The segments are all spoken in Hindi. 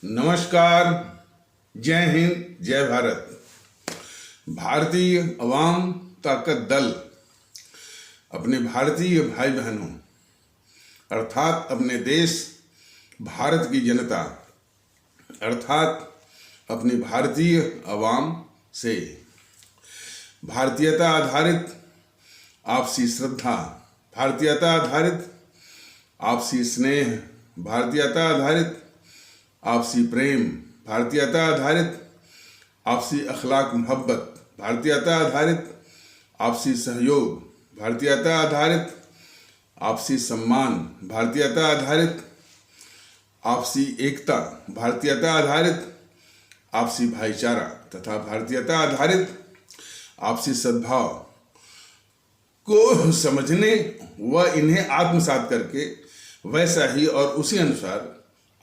नमस्कार। जय हिंद, जय भारत। भारतीय अवाम ताकत दल अपने भारतीय भाई बहनों अर्थात अपने देश भारत की जनता अर्थात अपनी भारतीय अवाम से भारतीयता आधारित आपसी श्रद्धा, भारतीयता आधारित आपसी स्नेह, भारतीयता आधारित आपसी प्रेम, भारतीयता आधारित आपसी अखलाक मोहब्बत, भारतीयता आधारित आपसी सहयोग, भारतीयता आधारित आपसी सम्मान, भारतीयता आधारित आपसी एकता, भारतीयता आधारित आपसी भाईचारा तथा भारतीयता आधारित आपसी सद्भाव को समझने व इन्हें आत्मसात करके वैसा ही और उसी अनुसार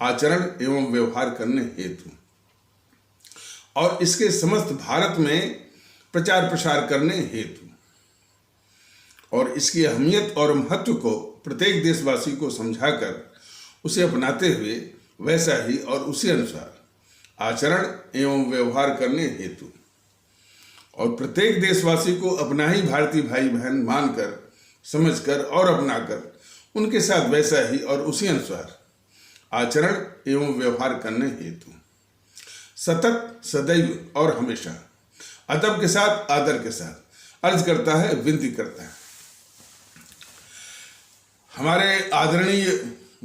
आचरण एवं व्यवहार करने हेतु और इसके समस्त भारत में प्रचार प्रसार करने हेतु और इसकी अहमियत और महत्व को प्रत्येक देशवासी को समझाकर उसे अपनाते हुए वैसा ही और उसी अनुसार आचरण एवं व्यवहार करने हेतु और प्रत्येक देशवासी को अपना ही भारतीय भाई बहन मानकर, समझकर और अपनाकर उनके साथ वैसा ही और उसी अनुसार आचरण एवं व्यवहार करने हेतु सतत, सदैव और हमेशा अदब के साथ, आदर के साथ अर्ज करता है, विनती करता है। हमारे आदरणीय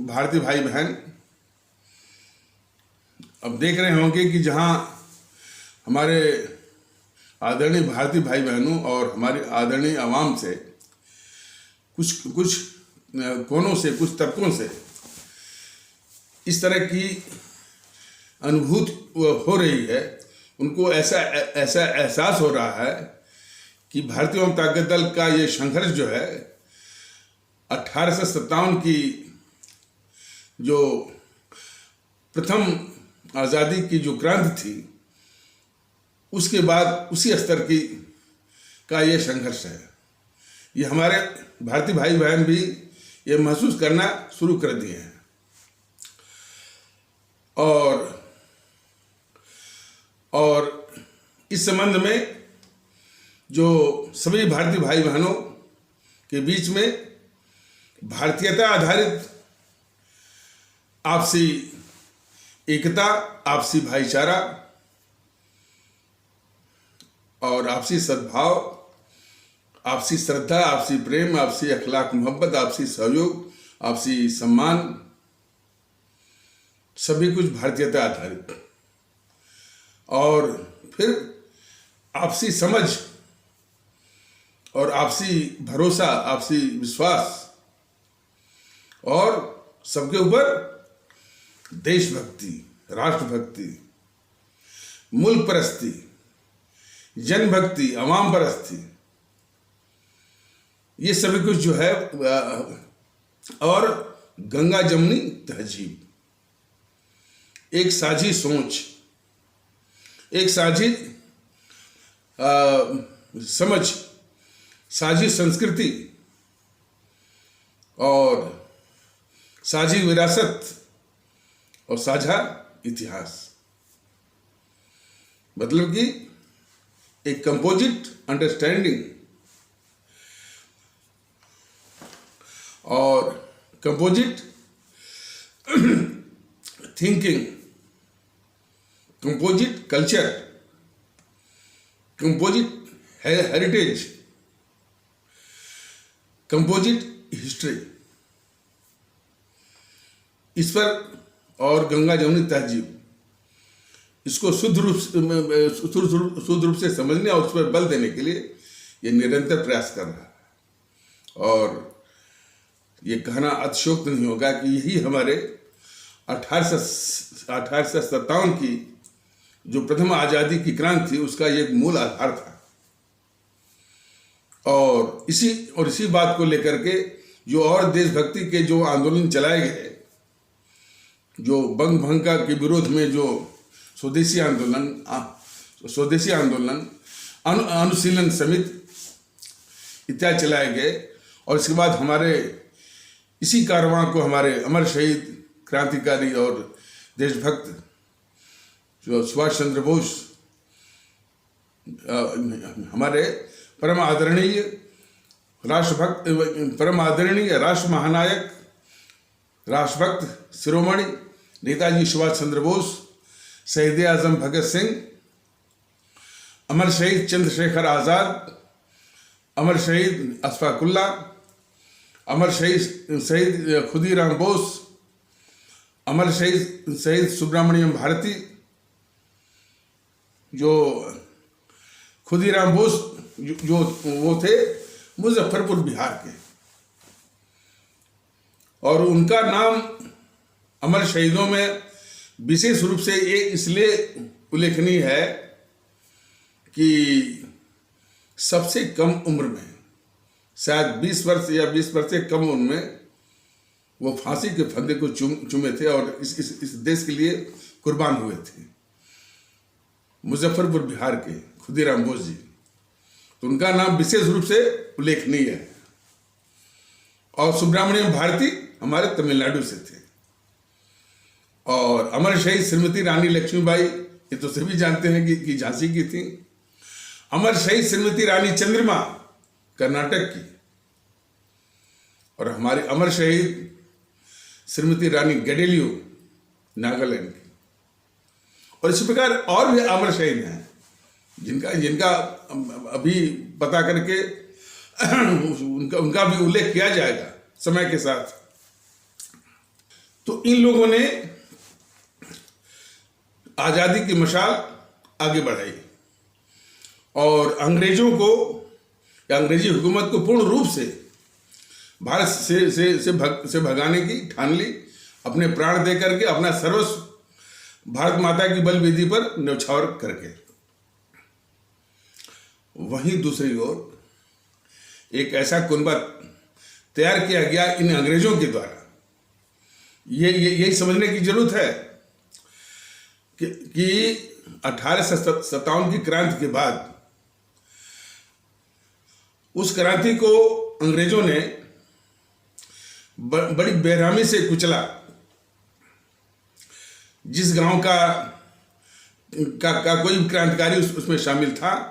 भारतीय भाई बहन अब देख रहे होंगे कि जहां हमारे आदरणीय भारतीय भाई बहनों और हमारे आदरणीय आवाम से कुछ कोनों से, कुछ तबकों से इस तरह की अनुभूति हो रही है, उनको ऐसा एहसास हो रहा है कि भारतीय अवाम ताकत दल का ये संघर्ष जो है 1857 की जो प्रथम आज़ादी की जो क्रांति थी उसके बाद उसी स्तर की का ये संघर्ष है। ये हमारे भारतीय भाई बहन भी ये महसूस करना शुरू कर दिए हैं और इस संबंध में जो सभी भारतीय भाई बहनों के बीच में भारतीयता आधारित आपसी एकता, आपसी भाईचारा और आपसी सद्भाव, आपसी श्रद्धा, आपसी प्रेम, आपसी अखलाक मोहब्बत, आपसी सहयोग, आपसी सम्मान, सभी कुछ भारतीयता आधारित और फिर आपसी समझ और आपसी भरोसा, आपसी विश्वास और सबके ऊपर देशभक्ति, राष्ट्रभक्ति, मुल्क परस्ती, जनभक्ति, अवाम परस्ती, ये सभी कुछ जो है और गंगा जमुनी तहजीब, एक साझी सोच, एक साझी समझ, साझी संस्कृति और साझी विरासत और साझा इतिहास, मतलब कि एक कंपोजिट अंडरस्टैंडिंग और composite thinking, composite culture, composite heritage, composite history, इस पर और गंगा जमुनी तहजीब, इसको शुद्ध रूप से समझने और उस पर बल देने के लिए ये निरंतर प्रयास कर रहा है। और ये कहना अतिशयोक्त नहीं होगा कि यही हमारे 1857 की जो प्रथम आज़ादी की क्रांति थी उसका ये मूल आधार था। और इसी बात को लेकर के जो और देशभक्ति के जो आंदोलन चलाए गए, जो बंग भंगा के विरोध में जो स्वदेशी आंदोलन, अनुशीलन समिति इत्यादि चलाए गए और इसके बाद हमारे इसी कारवां को हमारे अमर शहीद क्रांतिकारी और देशभक्त जो सुभाष चंद्र बोस हमारे परम आदरणीय राष्ट्रभक्त, परम आदरणीय राष्ट्र महानायक, राष्ट्रभक्त शिरोमणि नेताजी सुभाष चंद्र बोस, शहीद आजम भगत सिंह, अमर शहीद चंद्रशेखर आज़ाद, अमर शहीद अशफाक उल्लाह, अमर शहीद खुदीराम बोस, अमर शहीद सुब्रमण्यम भारती। जो खुदीराम बोस जो वो थे मुजफ्फरपुर बिहार के, और उनका नाम अमर शहीदों में विशेष रूप से ये इसलिए उल्लेखनीय है कि सबसे कम उम्र में, शायद 20 वर्ष या 20 वर्ष से कम उम्र में वो फांसी के फंदे को चूमे थे और इस देश के लिए कुर्बान हुए थे। मुजफ्फरपुर बिहार के खुदीराम बोस जी, तो उनका नाम विशेष रूप से उल्लेखनीय है। और सुब्रमण्यम भारती हमारे तमिलनाडु से थे। और अमर शहीद श्रीमती रानी लक्ष्मीबाई, ये तो सभी जानते हैं कि झांसी की थी। अमर शहीद श्रीमती रानी चंद्रमा कर्नाटक की, और हमारी अमर शहीद श्रीमती रानी गडेलियो नागालैंड की। और इसी प्रकार और भी अमर शहीद हैं जिनका अभी पता करके उनका भी उल्लेख किया जाएगा समय के साथ। तो इन लोगों ने आज़ादी की मशाल आगे बढ़ाई और अंग्रेजों को या अंग्रेजी हुकूमत को पूर्ण रूप से भारत से भगाने की ठान ली, अपने प्राण दे करके, अपना सर्वस्व भारत माता की बलवेदी पर न्यौछावर करके। वहीं दूसरी ओर एक ऐसा कुनबा तैयार किया गया इन अंग्रेजों के द्वारा। यही समझने की जरूरत है कि 1857 की क्रांति के बाद उस क्रांति को अंग्रेजों ने बड़ी बेरहमी से कुचला। जिस गांव का कोई क्रांतिकारी उसमें शामिल था,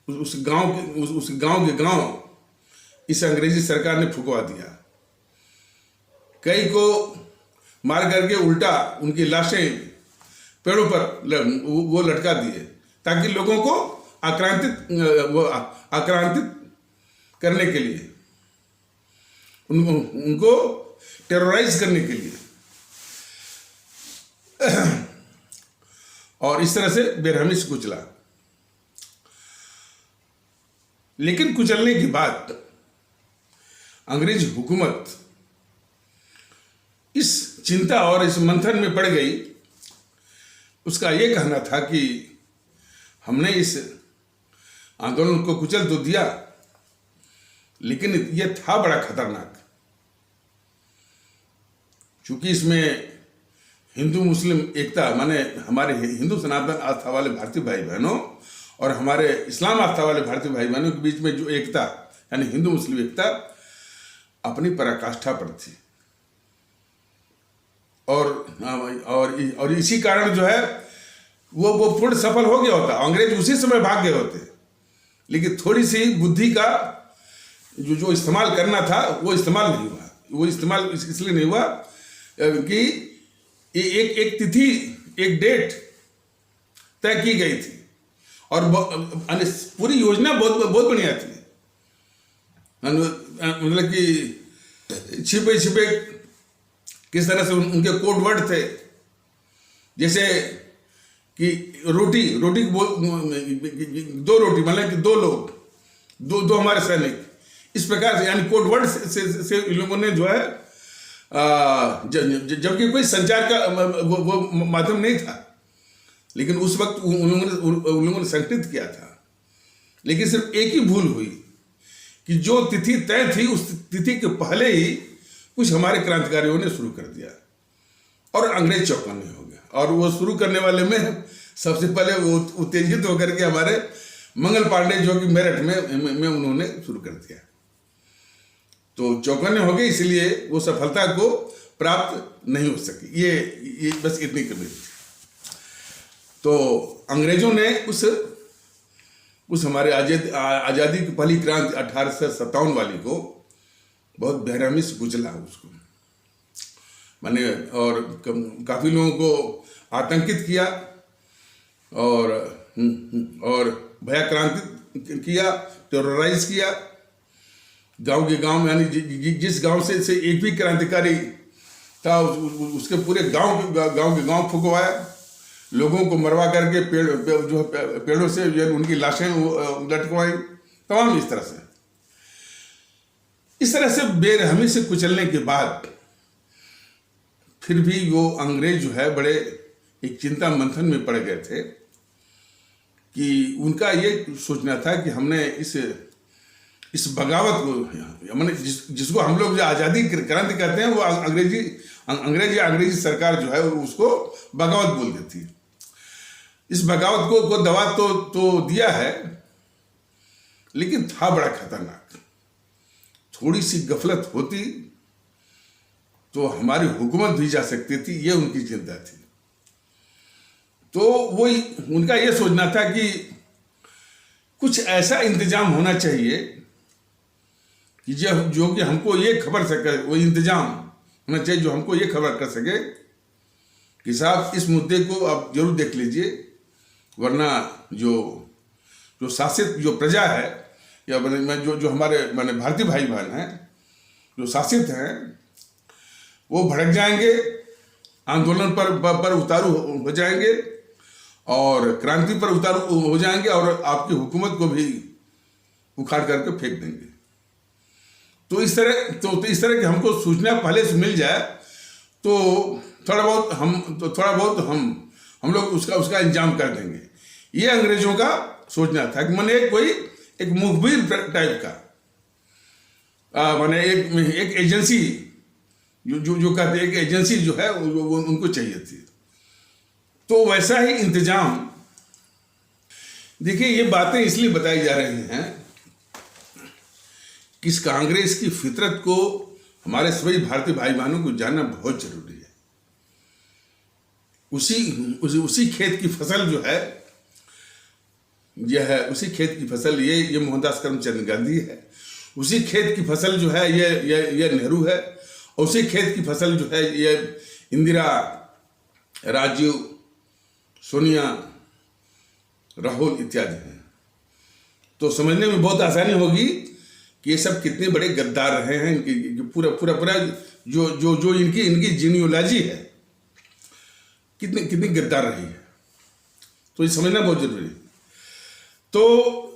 उस गांव के गांव इस अंग्रेजी सरकार ने फुकवा दिया। कई को मार करके उल्टा उनकी लाशें पेड़ों पर वो लटका दिए ताकि लोगों को आक्रांतित करने के लिए, उनको टेरराइज करने के लिए, और इस तरह से बेरहमी से कुचला। लेकिन कुचलने के बाद अंग्रेज हुकूमत इस चिंता और इस मंथन में पड़ गई। उसका यह कहना था कि हमने इस आंदोलन को कुचल तो दिया, लेकिन यह था बड़ा खतरनाक, क्योंकि इसमें हिंदू मुस्लिम एकता, माने हमारे हिंदू सनातन आस्था वाले भारतीय भाई बहनों और हमारे इस्लाम आस्था वाले भारतीय भाई बहनों के बीच में जो एकता, यानी हिंदू मुस्लिम एकता, अपनी पराकाष्ठा पर थी। और इसी कारण जो है वो पूर्ण सफल हो गया होता, अंग्रेज उसी समय भाग गए होते। लेकिन थोड़ी सी बुद्धि का जो इस्तेमाल करना था वो इस्तेमाल नहीं हुआ। वो इस्तेमाल इसलिए नहीं हुआ कि एक तिथि, एक डेट तय की गई थी और पूरी योजना बहुत बढ़िया थी। मतलब कि छिपे छिपे किस तरह से उनके कोड वर्ड थे, जैसे कि रोटी दो रोटी, मतलब कि दो लोग, दो हमारे सैनिक, इस प्रकार से, यानी कोड वर्ड से इन लोगों ने जो है, जबकि कोई संचार का वो माध्यम नहीं था, लेकिन उस वक्त उन लोगों ने संकलित किया था। लेकिन सिर्फ एक ही भूल हुई कि जो तिथि तय थी उस तिथि के पहले ही कुछ हमारे क्रांतिकारियों ने शुरू कर दिया और अंग्रेज चौकन्ने हो गए। और वो शुरू करने वाले में सबसे पहले वो उत्तेजित होकर के हमारे मंगल पांडे, जो कि मेरठ में उन्होंने शुरू कर दिया। तो चौकन्ने हो गए, इसलिए वो सफलता को प्राप्त नहीं हो सकी। ये बस इतनी कमी थी। तो अंग्रेजों ने उस हमारे आज़ादी की पहली क्रांति 1857 वाली को बहुत बेरहमी से कुचला उसको, माने, और काफ़ी लोगों को आतंकित किया और भयाक्रांतित किया, टेरराइज किया। गांव के गांव में, यानी जिस गांव से एक भी क्रांतिकारी था उसके पूरे गांव के गांव फुकवाया, लोगों को मरवा करके पेड़ों से उनकी लाशें लटकवाई, तमाम इस तरह से बेरहमी से कुचलने के बाद फिर भी वो अंग्रेज जो है बड़े एक चिंता मंथन में पड़ गए थे कि उनका ये सोचना था कि हमने इस बगावत को, मैंने जिसको हम लोग जो आज़ादी क्रांति कहते हैं, वो अंग्रेजी सरकार जो है उसको बगावत बोल देती है। इस बगावत को दबा तो दिया है, लेकिन था बड़ा खतरनाक। थोड़ी सी गफलत होती तो हमारी हुकूमत भी जा सकती थी, ये उनकी चिंता थी। तो वही उनका ये सोचना था कि कुछ ऐसा इंतजाम होना चाहिए कि जो कि हमको ये खबर सके, वो इंतजाम होना चाहिए जो हमको ये खबर कर सके कि साहब इस मुद्दे को आप जरूर देख लीजिए, वरना जो शासित जो प्रजा है या जो हमारे भारतीय भाई बहन हैं जो शासित हैं, वो भड़क जाएंगे, आंदोलन पर उतारू हो जाएंगे और क्रांति पर उतारू हो जाएंगे और आपकी हुकूमत को भी उखाड़ करके फेंक देंगे। तो इस तरह की हमको सूचना पहले से मिल जाए तो थोड़ा बहुत हम लोग उसका इंतजाम कर देंगे। ये अंग्रेजों का सोचना था कि मैंने एक मुखबिर टाइप का, मैंने एक एजेंसी जो कहते एक एजेंसी जो है वो उनको चाहिए थी। तो वैसा ही इंतजाम, देखिए ये बातें इसलिए बताई जा रही हैं कि इस कांग्रेस की फितरत को हमारे सभी भारतीय भाई बहनों को जानना बहुत जरूरी है। उसी खेत की फसल जो है उसी खेत की फसल ये मोहनदास करमचंद गांधी है, उसी खेत की फसल जो है ये नेहरू है, और उसी खेत की फसल जो है ये इंदिरा, राजीव, सोनिया, राहुल इत्यादि हैं। तो समझने में बहुत आसानी होगी कि ये सब कितने बड़े गद्दार रहे हैं। इनकी पूरा जो इनकी जीनियोलॉजी है कितनी गद्दार रही है, तो ये समझना बहुत जरूरी है। तो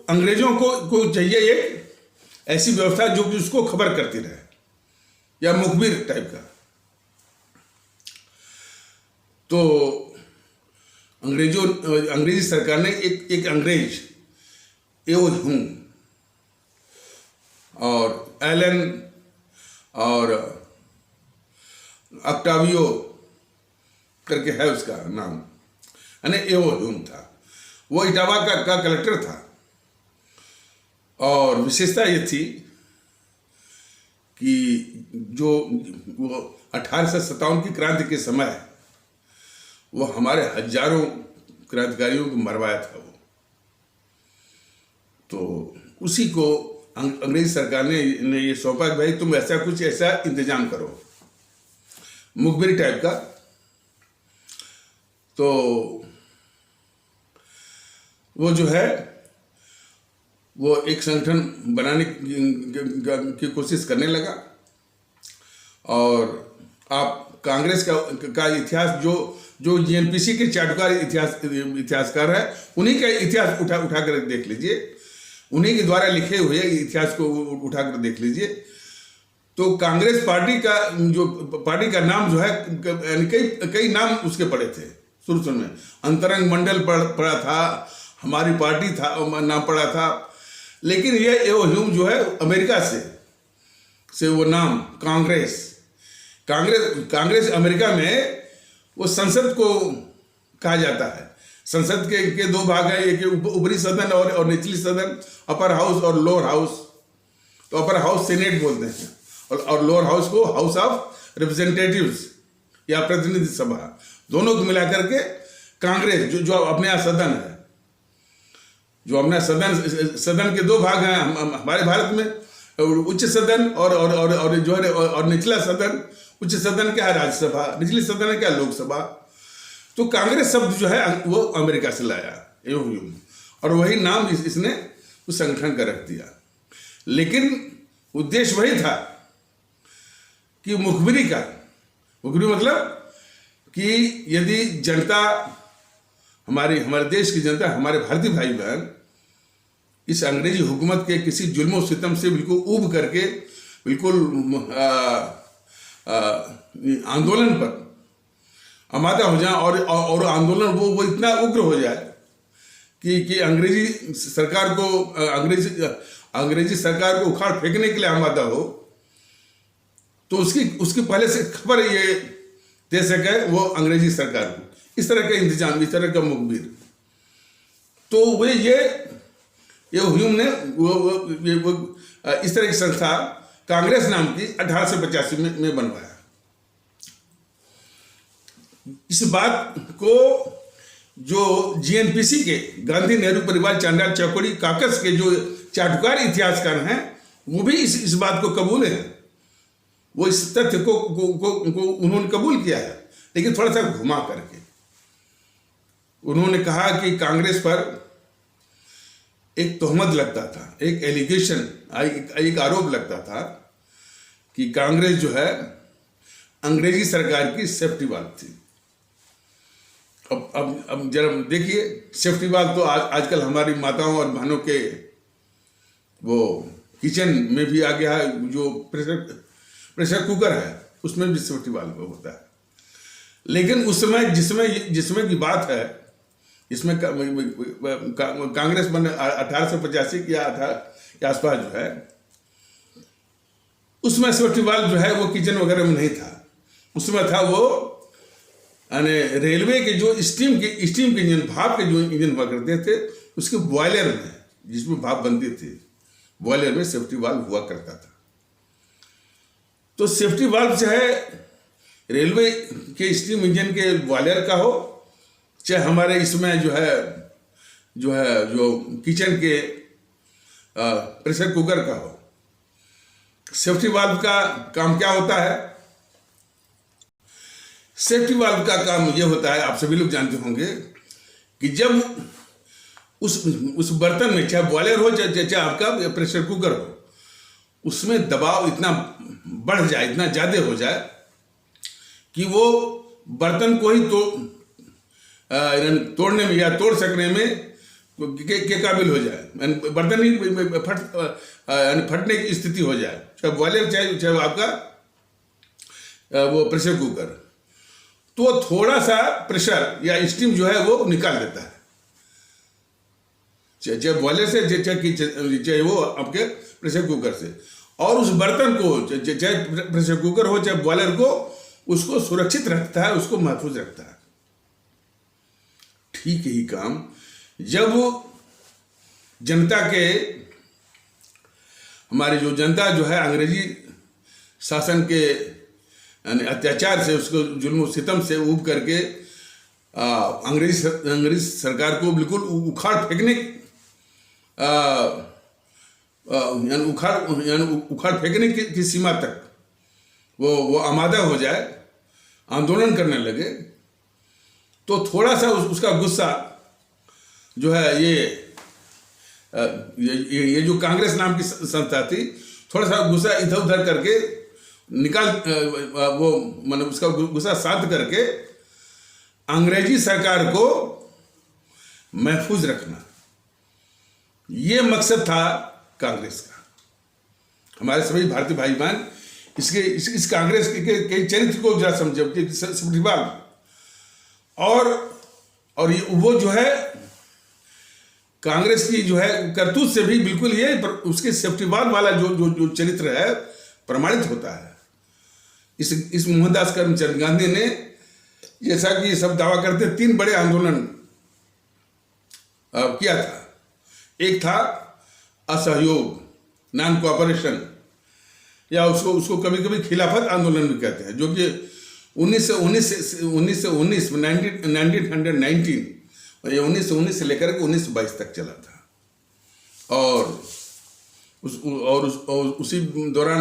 अंग्रेजों को चाहिए एक ऐसी व्यवस्था जो कि उसको खबर करती रहे, या मुखबिर टाइप का। तो अंग्रेजी सरकार ने एक अंग्रेज एओ ह्यूम और एलन और ऑक्टावियो करके है उसका नाम, यानी एओ ह्यूम था। वो इटावा का कलेक्टर था और विशेषता ये थी कि जो वो 1857 की क्रांति के समय वो हमारे हजारों क्रांतिकारियों को मरवाया था वो। तो उसी को अंग्रेज सरकार ने ये सौंपा कि भाई तुम ऐसा इंतजाम करो, मुखबिर टाइप का। तो वो जो है वो एक संगठन बनाने की कोशिश करने लगा। और आप कांग्रेस का इतिहास जो जीएनपीसी के चाटुकार इतिहासकार है, उन्हीं का इतिहास उठा कर देख लीजिए, उन्हीं के द्वारा लिखे हुए इतिहास को उठा कर देख लीजिए। तो कांग्रेस पार्टी का नाम जो है, कई नाम उसके पड़े थे शुरू में। अंतरंग मंडल पड़ा था, हमारी पार्टी था नाम पड़ा था, लेकिन ये एओ ह्यूम जो है अमेरिका से वो नाम कांग्रेस अमेरिका में वो संसद को कहा जाता है। संसद के दो भाग हैं, एक ऊपरी सदन और निचली सदन, अपर हाउस और लोअर हाउस। तो अपर हाउस सेनेट बोलते हैं और लोअर हाउस को हाउस ऑफ रिप्रेजेंटेटिव्स या प्रतिनिधि सभा, दोनों को मिलाकर के कांग्रेस जो जो अपने यहाँ सदन है, जो अपना सदन के दो भाग हैं हमारे भारत में, उच्च सदन और जो है और निचला सदन। उच्च सदन क्या है राज्यसभा, निचले सदन क्या लोकसभा। तो कांग्रेस शब्द जो है वो अमेरिका से लाया और वही नाम इसने उस संगठन का रख दिया। लेकिन उद्देश्य वही था कि मुखबिरी मतलब कि यदि जनता, हमारे देश की जनता, हमारे भारतीय भाई बहन इस अंग्रेजी हुकूमत के किसी जुल्म और सितम से बिल्कुल ऊब करके बिल्कुल आंदोलन पर आमादा हो जाए और आंदोलन वो इतना उग्र हो जाए कि अंग्रेजी सरकार को उखाड़ फेंकने के लिए आमादा हो, तो उसकी पहले से खबर ये दे सके वो अंग्रेजी सरकार को। इस तरह का इंतजाम, इस तरह का मुखबिर। तो वे ये ह्यूम ने वो इस तरह की संस्था कांग्रेस नाम की 1885 में बनवाया। इस बात को जो जीएनपीसी के गांधी नेहरू परिवार चांडाल चौकड़ी काकस के जो चाटुकार इतिहासकार हैं वो भी इस बात को कबूल है। वो इस तथ्य को उन्होंने कबूल किया है, लेकिन थोड़ा सा घुमा करके। उन्होंने कहा कि कांग्रेस पर एक तोहमत लगता था, एक एलिगेशन, एक आरोप लगता था कि कांग्रेस जो है अंग्रेजी सरकार की सेफ्टी वाल्व थी। अब जरा देखिए, सेफ्टी वाल्व तो आजकल हमारी माताओं और बहनों के वो किचन में भी आ गया है। जो प्रेशर कुकर है उसमें भी सेफ्टी वाल्व होता है। लेकिन उस समय जिसमें की बात है, इसमें कांग्रेस बने 1885 के आसपास जो है, उसमें सेफ्टी वाल्व जो है वो किचन वगैरह में नहीं था। उसमें था वो रेलवे के जो स्टीम के इंजन, भाप के जो इंजन हुआ करते थे, उसके बॉयलर में, जिसमें भाप बनती थी, बॉयलर में सेफ्टी वाल्व हुआ करता था। तो सेफ्टी वाल्व चाहे रेलवे के स्टीम इंजन के बॉयलर का हो, चाहे हमारे इसमें जो किचन के प्रेशर कुकर का हो, सेफ्टी वाल्व का काम क्या होता है? सेफ्टी वाल्व का काम ये होता है, आप सभी लोग जानते होंगे, कि जब उस बर्तन में, चाहे बॉयलर हो चाहे आपका प्रेशर कुकर हो, उसमें दबाव इतना बढ़ जाए, इतना ज़्यादा हो जाए कि वो बर्तन को ही तोड़ने में या तोड़ सकने में के काबिल हो जाए, बर्तन ही फटने की स्थिति हो जाए, चाहे बॉयलर चाहे आपका वो प्रेशर कुकर। तो थोड़ा सा प्रेशर या स्टीम जो है वो निकाल देता है, चाहे बॉयलर से चाहे वो आपके प्रेशर कुकर से। और उस बर्तन को, चाहे प्रेशर कुकर हो चाहे बॉयलर को, उसको सुरक्षित रखता है, उसको महफूज रखता है। ठीक ही काम जब जनता के, हमारी जो जनता जो है अंग्रेजी शासन के अत्याचार से, उसको जुल्म सितम से ऊब करके अंग्रेजी सरकार को बिल्कुल उखाड़ फेंकने उखाड़ फेंकने की सीमा तक वो आमादा हो जाए, आंदोलन करने लगे, तो थोड़ा सा उसका गुस्सा जो है ये जो कांग्रेस नाम की संस्था थी, थोड़ा सा गुस्सा इधर उधर करके वो मतलब उसका गुस्सा शांत करके अंग्रेजी सरकार को महफूज रखना, ये मकसद था कांग्रेस का। हमारे सभी भारतीय भाई बहन इस कांग्रेस के चरित्र को जरा समझे। सेफ्टी वाल्व और ये वो जो है कांग्रेस की जो है करतूत से भी बिल्कुल ये उसके सेफ्टी वाल्व वाला जो चरित्र है प्रमाणित होता है। इस मोहनदास करमचंद गांधी ने, जैसा कि सब दावा करते, 3 बड़े आंदोलन किया था। एक था असहयोग, नॉन कोऑपरेशन, या उसको कभी कभी खिलाफत आंदोलन भी कहते हैं, जो कि 1919 में 1919 ये 1919 से लेकर के 1922 तक चला था। और उसी दौरान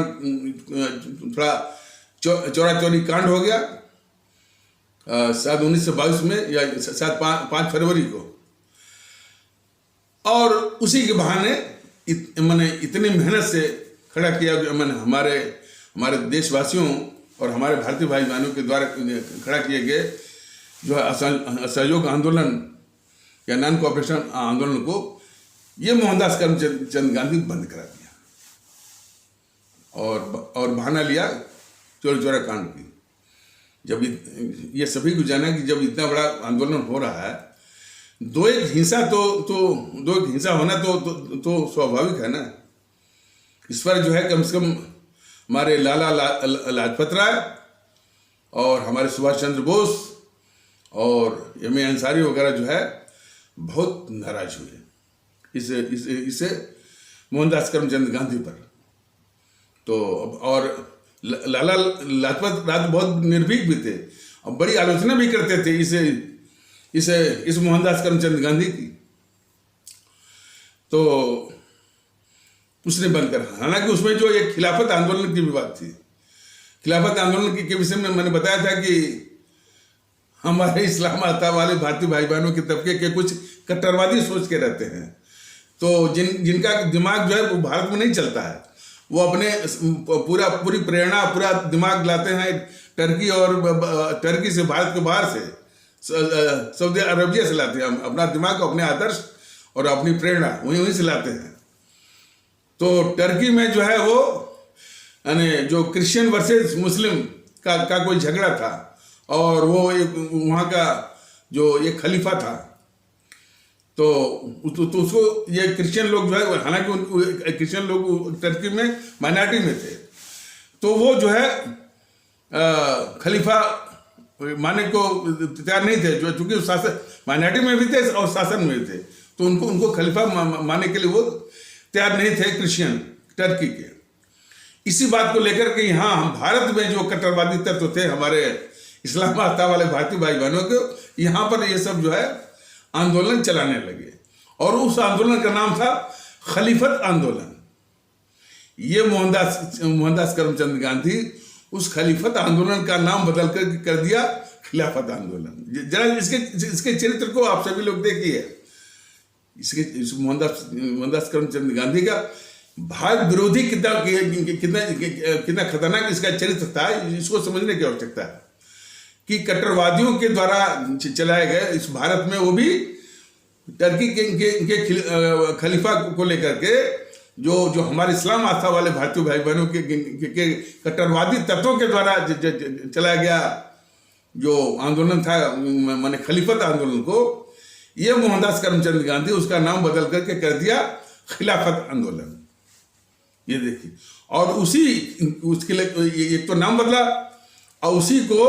थोड़ा चौरा चौरी कांड हो गया शायद 1922 में या शायद 5 फरवरी को। और उसी के बहाने मैंने इतनी मेहनत से खड़ा किया, मैंने हमारे देशवासियों और हमारे भारतीय भाई बहनों के द्वारा खड़ा किए गए जो है असहयोग आंदोलन या नॉन कोऑपरेशन आंदोलन को ये मोहनदास करमचंद गांधी बंद करा दिया और बहाना लिया चौरा कांड की। जब ये सभी को जाना कि जब इतना बड़ा आंदोलन हो रहा है, दो एक हिंसा होना तो स्वाभाविक है ना। इस पर जो है कम से कम हमारे लाला लाजपत राय और हमारे सुभाष चंद्र बोस और एम ए अंसारी वगैरह जो है बहुत नाराज हुए इसे मोहनदास करमचंद गांधी पर। तो और लाला लाजपत राय बहुत निर्भीक भी थे और बड़ी आलोचना भी करते थे इस मोहनदास करमचंद गांधी की। तो उसने बंद करा। हालांकि उसमें जो एक खिलाफत आंदोलन की भी बात थी। खिलाफत आंदोलन के विषय में मैंने बताया था कि हमारे इस्लाम आता वाले भारतीय भाई बहनों के तबके के कुछ कट्टरवादी सोच के रहते हैं। तो जिनका दिमाग जो है वो भारत में नहीं चलता है, वो अपने पूरी प्रेरणा पूरा दिमाग लाते हैं टर्की से, भारत के बाहर से, सऊदी अरबिया से लाते हैं अपना दिमाग, अपने आदर्श और अपनी प्रेरणा वहीं से लाते हैं। तो टर्की में जो है वो यानी जो क्रिश्चियन वर्सेस मुस्लिम का कोई झगड़ा था और वो वहाँ का जो एक खलीफा था तो उसको ये क्रिश्चियन लोग जो है, हालांकि क्रिश्चियन लोग टर्की में माइनॉरिटी में थे, तो वो जो है खलीफा मानने को तैयार नहीं थे, जो चूंकि शासन माइनॉरिटी में भी थे और शासन में भी थे, तो उनको खलीफा मानने के लिए वो तैयार नहीं थे क्रिश्चियन टर्की के। इसी बात को लेकर के यहाँ हम भारत में जो कट्टरवादी तत्व थे हमारे इस्लाम आस्था वाले भारतीय भाई बहनों को, यहाँ पर ये सब जो है आंदोलन चलाने लगे और उस आंदोलन का नाम था खलीफत आंदोलन। ये मोहनदास करमचंद गांधी उस खलीफत आंदोलन का नाम बदल कर दिया खिलाफत आंदोलन। जरा इसके चरित्र को आप सभी लोग देखिए। इस मोहनदास करमचंद गांधी का भारत विरोधी कितना खतरनाक इसका चरित्र था, इसको समझने की आवश्यकता है कि कट्टरवादियों के द्वारा चलाए गए इस भारत में, वो भी टर्की के खलीफा को लेकर के जो हमारे इस्लाम आस्था वाले भारतीय भाई बहनों के कट्टरवादी तत्वों के द्वारा चलाया गया जो आंदोलन था, माने खलीफत आंदोलन को, ये मोहनदास करमचंद गांधी उसका नाम बदल करके कर दिया खिलाफत आंदोलन। ये देखिए, और उसके लिए एक तो नाम बदला और उसी को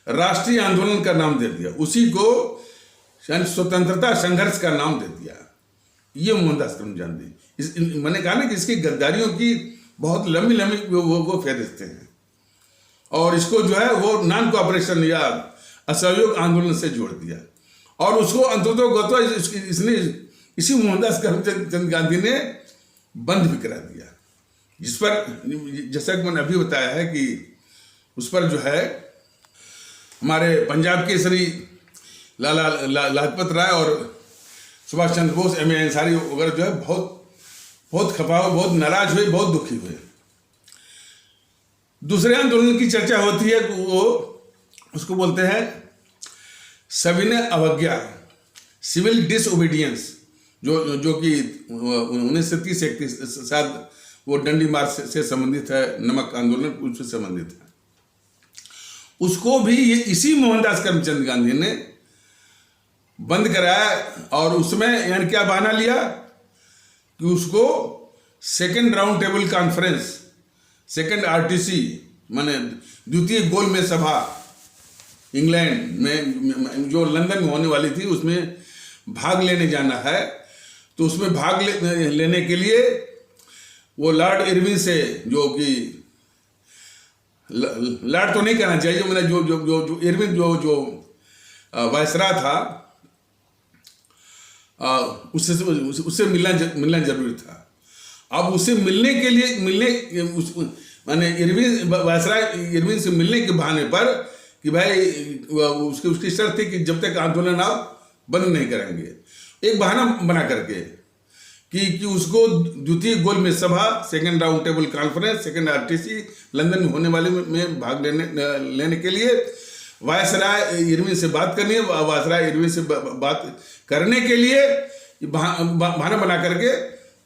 राष्ट्रीय आंदोलन का नाम दे दिया, उसी को स्वतंत्रता संघर्ष का नाम दे दिया। ये मोहनदास करमचंद गांधी, मैंने कहा ना कि इसकी गद्दारियों की बहुत लंबी वो फहरिस्तें हैं और इसको जो है वो नॉन कोऑपरेशन या असहयोग आंदोलन से जोड़ दिया और उसको अंततः इसने इसी मोहनदास करमचंद गांधी ने बंद भी करा दिया। जिस पर जैसा कि मैंने अभी बताया है कि उस पर जो है हमारे पंजाब केसरी लाला लाजपत राय और सुभाष चंद्र बोस, एम ए अंसारी वगैरह जो है बहुत खफा हुए, बहुत नाराज हुए, बहुत दुखी हुए। दूसरे आंदोलन की चर्चा होती है, वो उसको बोलते हैं सविनय अवज्ञा, सिविल डिसओबीडियंस, जो कि 1930-31 शायद वो डंडी मार्च से संबंधित है, नमक आंदोलन उससे संबंधित है। उसको भी ये इसी मोहनदास करमचंद गांधी ने बंद कराया और उसमें यानी क्या बहाना लिया कि उसको second round table conference, second RTC माने द्वितीय गोलमेज सभा इंग्लैंड में जो लंदन में होने वाली थी, उसमें भाग लेने जाना है। तो उसमें भाग लेने के लिए वो लॉर्ड इरविन से, जो कि लड़ तो नहीं करना चाहिए। मैंने जो इरविन जो वायसराय था, उससे मिलना जरूरी था। अब उससे मिलने के लिए माने इरविन से मिलने के बहाने पर कि भाई उसकी शर्त थी कि जब तक आंदोलन आप बंद नहीं करेंगे, एक बहाना बना करके कि उसको द्वितीय गोलमेज सभा, second round table conference, second RTC London में होने वाले में भाग लेने के लिए वायसराय इरविन से बात करनी है। वायसराय इरविन से बात करने के लिए बहाना बना करके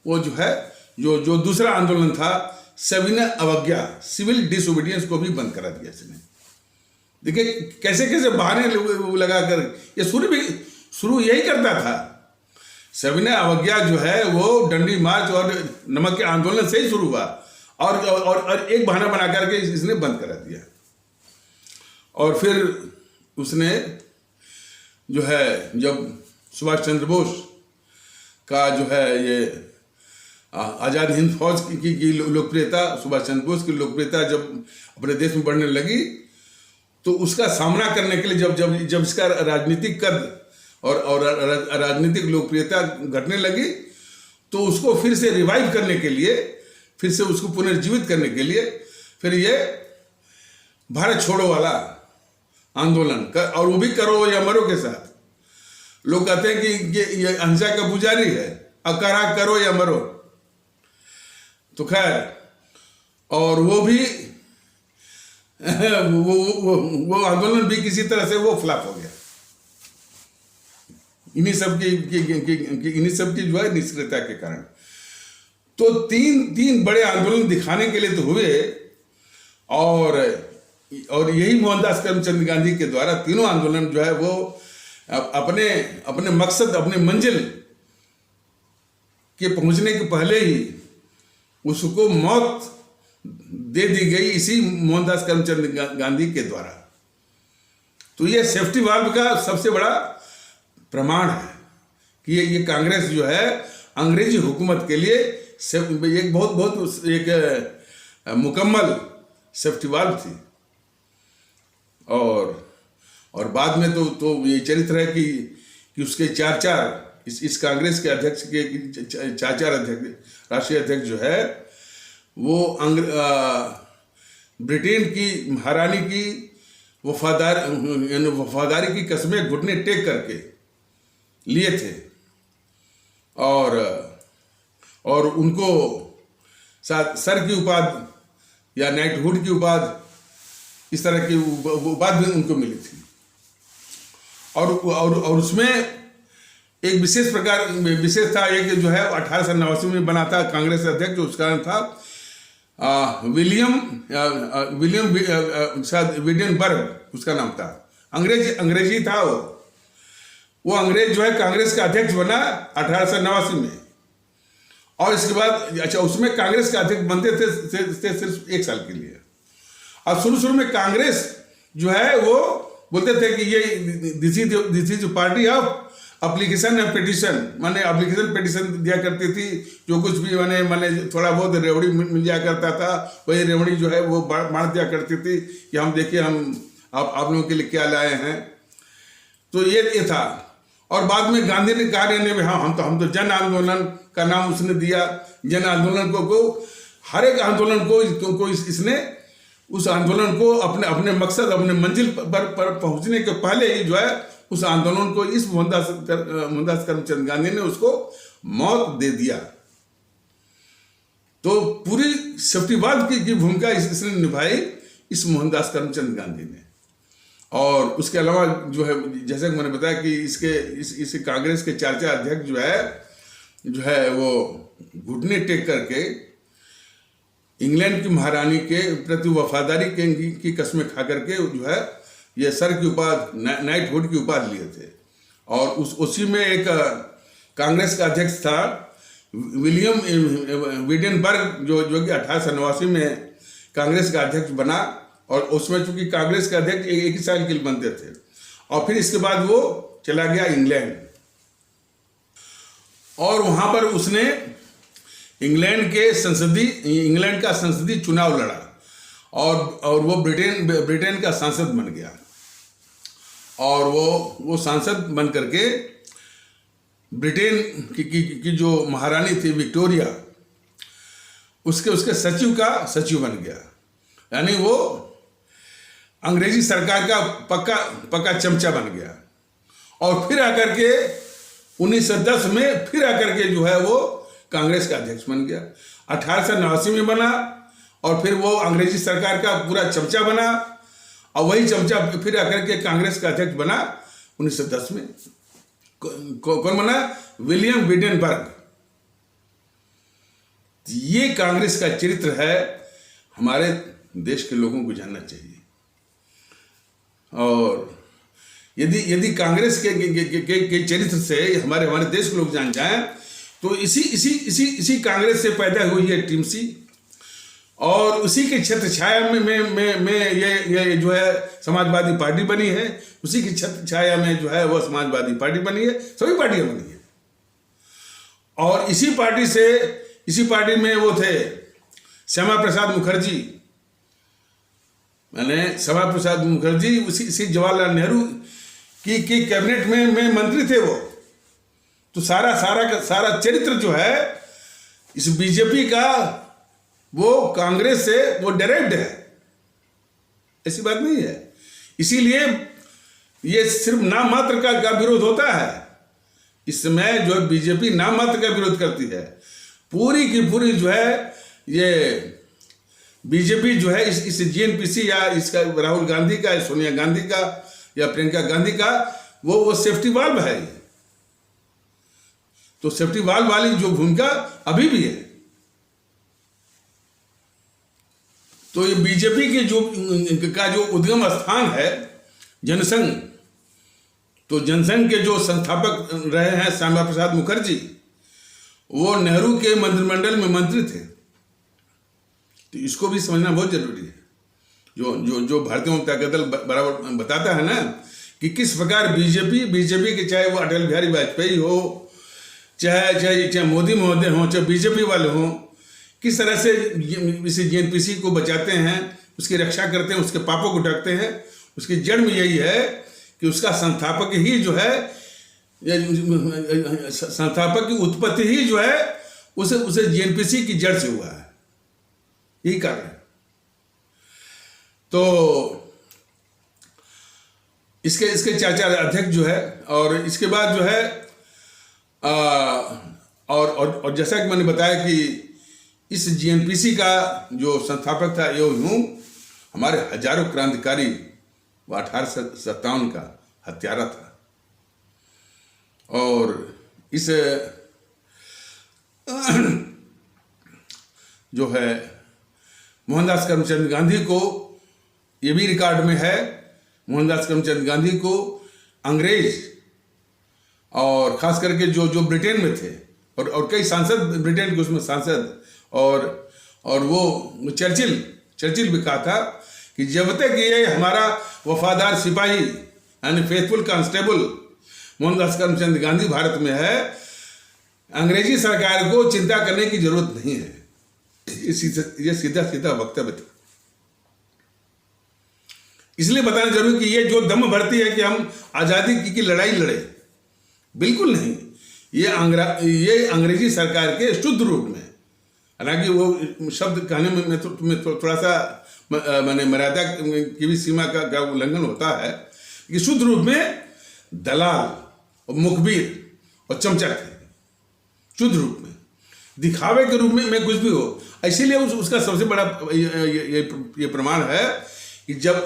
वो जो है जो दूसरा आंदोलन था सविनय अवज्ञा, सिविल डिसोबीडियंस को भी बंद करा दिया इसने। देखिए कैसे कैसे बहाने लगा कर ये शुरू यही करता था। सविनय अवज्ञा जो है वो डंडी मार्च और नमक के आंदोलन से ही शुरू हुआ और एक बहाना बना करके इसने बंद करा दिया। और फिर उसने जो है जब सुभाष चंद्र बोस का जो है ये आज़ाद हिंद फौज की लोकप्रियता, सुभाष चंद्र बोस की लोकप्रियता जब अपने देश में बढ़ने लगी, तो उसका सामना करने के लिए जब इसका राजनीतिक कद और राजनीतिक लोकप्रियता घटने लगी, तो उसको फिर से रिवाइव करने के लिए, फिर से उसको पुनर्जीवित करने के लिए फिर ये भारत छोड़ो वाला आंदोलन और वो भी करो या मरो के साथ। लोग कहते हैं कि ये अहिंसा का पुजारी है, अकरा करो या मरो। तो खैर, और वो भी वो आंदोलन भी किसी तरह से वो फ्लॉप हो गया इन्हीं सब की जो है निष्क्रियता के कारण। तो तीन बड़े आंदोलन दिखाने के लिए तो हुए, और यही मोहनदास करमचंद गांधी के द्वारा तीनों आंदोलन जो है वो अपने मकसद, अपने मंजिल के पहुंचने के पहले ही उसको मौत दे दी गई इसी मोहनदास करमचंद गांधी के द्वारा। तो ये सेफ्टी वाल्व का सबसे बड़ा प्रमाण है कि ये कांग्रेस जो है अंग्रेजी हुकूमत के लिए एक बहुत एक मुकम्मल सेफ्टी वाल्व थी। और बाद में तो ये चरित्र है कि उसके चार इस कांग्रेस के अध्यक्ष के चार अध्यक्ष, राष्ट्रीय अध्यक्ष जो है वो ब्रिटेन की महारानी की वफादारी की कस्में घुटने टेक करके लिए थे, और उनको सर की उपाधि या नाइटहुड की उपाधि, इस तरह की उपाधि भी उनको मिली थी। और उसमें एक विशेष था, एक जो है 1889 में बना था कांग्रेस अध्यक्ष, उसका नाम था विलियम विडेनबर्ग, उसका नाम था। अंग्रेजी था वो अंग्रेज जो है कांग्रेस का अध्यक्ष बना 1889 में। और इसके बाद अच्छा, उसमें कांग्रेस का अध्यक्ष बनते थे सिर्फ 1 साल के लिए। और शुरू में कांग्रेस जो है वो बोलते थे कि ये this is party of application and petition, माने एप्लीकेशन पिटिशन दिया करती थी। जो कुछ भी माने थोड़ा बहुत रेवड़ी मिल जाया करता था, वही रेवड़ी जो है वो बांट दिया करती थी कि हम देखिए हम आप लोगों के लिए क्या लाए हैं। तो ये था। और बाद में गांधी ने कहा नहीं, हाँ हम तो जन आंदोलन का नाम उसने दिया। जन आंदोलन को हर एक आंदोलन को इसने उस आंदोलन को अपने मकसद, अपने मंजिल पर पहुंचने के पहले ही जो है उस आंदोलन को इस मोहनदास करमचंद गांधी ने उसको मौत दे दिया। तो पूरी सेफ्टी वाल्व की भूमिका इसने निभाई, इस मोहनदास करमचंद गांधी ने। और उसके अलावा जो है जैसे कि मैंने बताया कि इसके कांग्रेस के चार अध्यक्ष जो है वो घुटने टेक करके इंग्लैंड की महारानी के प्रति वफादारी की कस्में खा करके जो है ये सर की उपाधि, नाइटहुड की उपाधि लिए थे। और उसी में एक कांग्रेस का अध्यक्ष था विलियम विडेनबर्ग जो कि 1889 में कांग्रेस का अध्यक्ष बना। और उसमें चूंकि कांग्रेस का अध्यक्ष एक ही साल के लिए बनते थे। और फिर इसके बाद वो चला गया इंग्लैंड, और वहां पर उसने इंग्लैंड का संसदीय चुनाव लड़ा। और वो ब्रिटेन का सांसद बन गया। और वो सांसद बन करके ब्रिटेन की जो महारानी थी विक्टोरिया, उसके सचिव बन गया। यानी वो अंग्रेजी सरकार का पक्का चमचा बन गया। और फिर आकर के 1910 में फिर आकर के जो है वो कांग्रेस का अध्यक्ष बन गया। 1889 में बना और फिर वो अंग्रेजी सरकार का पूरा चमचा बना और वही चमचा फिर आकर के कांग्रेस का अध्यक्ष बना 1910 में। कौन बना? विलियम विडेनबर्ग। ये कांग्रेस का चरित्र है, हमारे देश के लोगों को जानना चाहिए। और यदि कांग्रेस के चरित्र से हमारे देश के लोग जान जाएं तो इसी कांग्रेस से पैदा हुई है टीएमसी, और उसी के छत्र छाया में ये जो है समाजवादी पार्टी बनी है। उसी की छत्र छाया में जो है वो समाजवादी पार्टी बनी है, सभी पार्टियां बनी है। और इसी पार्टी में वो थे श्यामा प्रसाद मुखर्जी। श्यामा प्रसाद मुखर्जी इसी जवाहरलाल नेहरू की कैबिनेट में मंत्री थे वो। तो सारा चरित्र जो है इस बीजेपी का वो कांग्रेस से वो डायरेक्ट है, ऐसी बात नहीं है। इसीलिए ये सिर्फ नाम मात्र का विरोध होता है। इस समय जो बीजेपी नाम मात्र का विरोध करती है, पूरी की पूरी जो है ये बीजेपी जो है इस जीएनपीसी या इसका राहुल गांधी का, सोनिया गांधी का या प्रियंका गांधी का वो सेफ्टी वाल्व है। तो सेफ्टी वाल्व वाली जो भूमिका अभी भी है। तो ये बीजेपी के जो उद्गम स्थान है जनसंघ, तो जनसंघ के जो संस्थापक रहे हैं श्यामा प्रसाद मुखर्जी, वो नेहरू के मंत्रिमंडल में मंत्री थे। तो इसको भी समझना बहुत जरूरी है। जो भारतीय जनता दल बराबर बताता है ना कि किस प्रकार बीजेपी के, चाहे वो अटल बिहारी वाजपेयी हो, चाहे मोदी महोदय हो, चाहे बीजेपी वाले हो, किस तरह से इसे जीएनपीसी को बचाते हैं, उसकी रक्षा करते हैं, उसके पापों को ढकते हैं। उसकी जड़ में यही है कि उसका संस्थापक ही जो है, संस्थापक की उत्पत्ति ही जो है उसे जीएनपीसी की जड़ से हुआ है, यही कारण है। तो इसके चाचा अध्यक्ष जो है, और इसके बाद जो है और जैसा कि मैंने बताया कि इस जीएनपीसी का जो संस्थापक था यो यूं हमारे हजारों क्रांतिकारी, वो 1857 का हत्यारा था। और इस जो है मोहनदास करमचंद गांधी को, ये भी रिकॉर्ड में है, मोहनदास करमचंद गांधी को अंग्रेज और खास करके जो ब्रिटेन में थे और कई सांसद ब्रिटेन के उसमें सांसद और वो चर्चिल भी कहा था कि जब तक ये हमारा वफादार सिपाही यानी फेथफुल कांस्टेबल मोहनदास करमचंद गांधी भारत में है, अंग्रेजी सरकार को चिंता करने की जरूरत नहीं है। ये सीधा वक्तव्य था। इसलिए बताना जरूरी कि ये जो दम भरती है कि हम आजादी की लड़ाई लड़े, बिल्कुल नहीं। ये अंग्रेजी सरकार के शुद्ध रूप में, हालांकि वो शब्द कहने में थोड़ा सा मैंने मर्यादा की भी सीमा का उल्लंघन होता है कि शुद्ध रूप में दलाल और मुखबिर और चमचा थे, शुद्ध रूप में, दिखावे के रूप में कुछ भी हो। इसीलिए उसका सबसे बड़ा ये प्रमाण है कि जब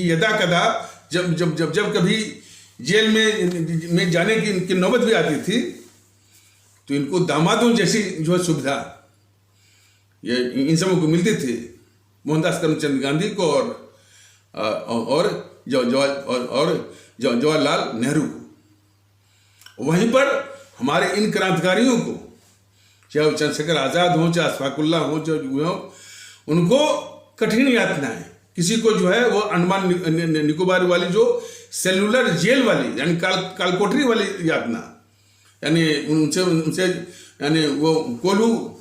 यदा कदा जब कभी जेल में जाने की नौबत भी आती थी तो इनको दामादों जैसी जो सुविधा ये इन सबों को मिलती थी, मोहनदास करमचंद गांधी को और जवाहरलाल नेहरू को। वहीं पर हमारे इन क्रांतिकारियों को, चाहे चंद्रशेखर आजाद हो, चाहे अशफाकुल्लाह हो, चाहे हो, उनको कठिन यातनाएं, किसी को जो है वो अंडमान निकोबार वाली जो सेलुलर जेल वाली यानी कालकोठरी वाली यातना, यानी उनसे यानी वो कोल्हू,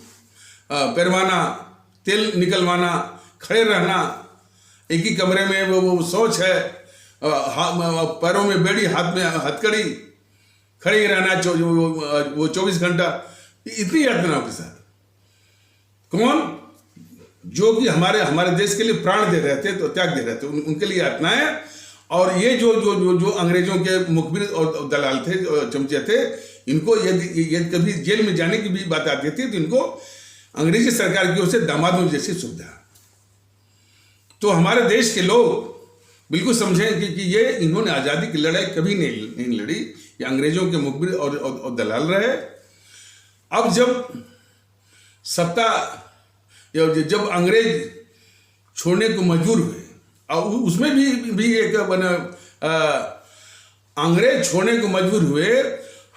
पेरवाना, तेल निकलवाना, खड़े रहना, एक ही कमरे में वो शौच है, पैरों में बेड़ी, हाथ में हथकड़ी, खड़े ही रहना वो 24 घंटा, इतनी यातनाओं के साथ। कौन? जो कि हमारे देश के लिए प्राण दे रहे थे, तो त्याग दे रहे थे, उनके लिए यातनाएं। और ये जो अंग्रेजों के मुखबिर और दलाल थे, चमचे थे, इनको यदि कभी जेल में जाने की भी बात आती थी तो इनको अंग्रेजी सरकार की ओर से दामादों जैसी सुविधा। तो हमारे देश के लोग बिल्कुल समझें कि ये इन्होंने आज़ादी की लड़ाई कभी नहीं लड़ी, ये अंग्रेजों के मुखबिर और दलाल रहे। अब जब सत्ता, जब अंग्रेज छोड़ने को मजबूर हुए, और उसमें भी एक अंग्रेज छोड़ने को मजबूर हुए,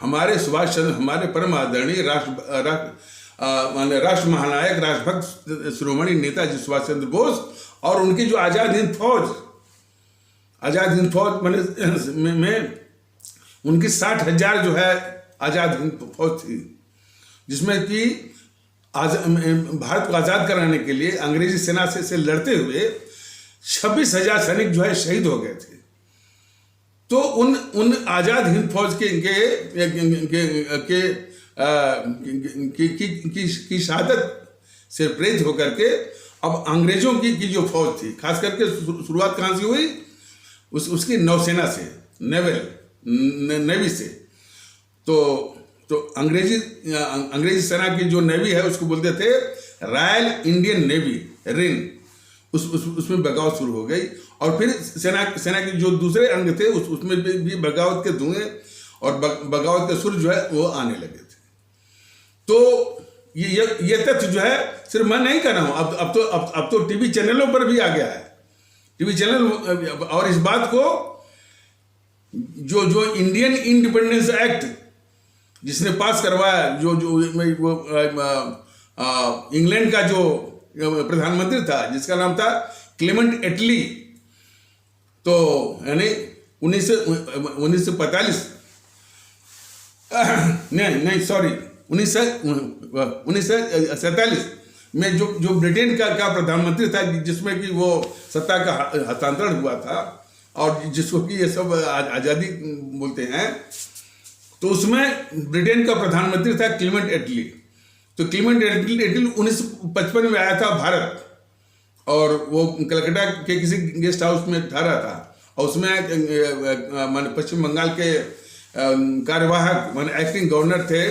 हमारे सुभाष चंद्र, हमारे परम आदरणीय राष्ट्र महानायक, राष्ट्रभक्त शिरोमणि नेताजी सुभाष चंद्र बोस और उनकी जो आज़ाद हिंद फौज में उनकी 60,000 जो है आज़ाद हिंद फौज थी, जिसमें कि भारत को आज़ाद कराने के लिए अंग्रेजी सेना से लड़ते हुए 26,000 सैनिक जो है शहीद हो गए थे। तो उन आज़ाद हिंद फौज की शहादत से प्रेरित होकर के अब अंग्रेजों की जो फौज थी, खास करके शुरुआत कहाँ से हुई? उसकी नौसेना से, नेवी से। तो अंग्रेजी सेना की जो नेवी है उसको बोलते थे रॉयल इंडियन नेवी, रिन। उसमें बगावत शुरू हो गई, और फिर सेना के जो दूसरे अंग थे उसमें भी बगावत के धुएं और बगावत के सुर जो है वो आने लगे थे। तो ये तथ्य जो है सिर्फ मैं नहीं कर रहा हूं, अब तो टीवी चैनलों पर भी आ गया है, टीवी चैनल। और इस बात को जो इंडियन इंडिपेंडेंस एक्ट जिसने पास करवाया, जो इंग्लैंड का जो प्रधानमंत्री था जिसका नाम था क्लेमेंट एटली, तो यानी 1945 नहीं सॉरी 1947 में जो ब्रिटेन का प्रधानमंत्री था, जिसमें कि वो सत्ता का हस्तांतरण हुआ था और जिसको कि ये सब आज़ादी बोलते हैं, तो उसमें ब्रिटेन का प्रधानमंत्री था क्लेमेंट एटली। तो क्लेमेंट एटली 1955 में आया था भारत, और वो कलकत्ता के किसी गेस्ट हाउस में ठहरा था, और उसमें पश्चिम बंगाल के कार्यवाहक एक्टिंग गवर्नर थे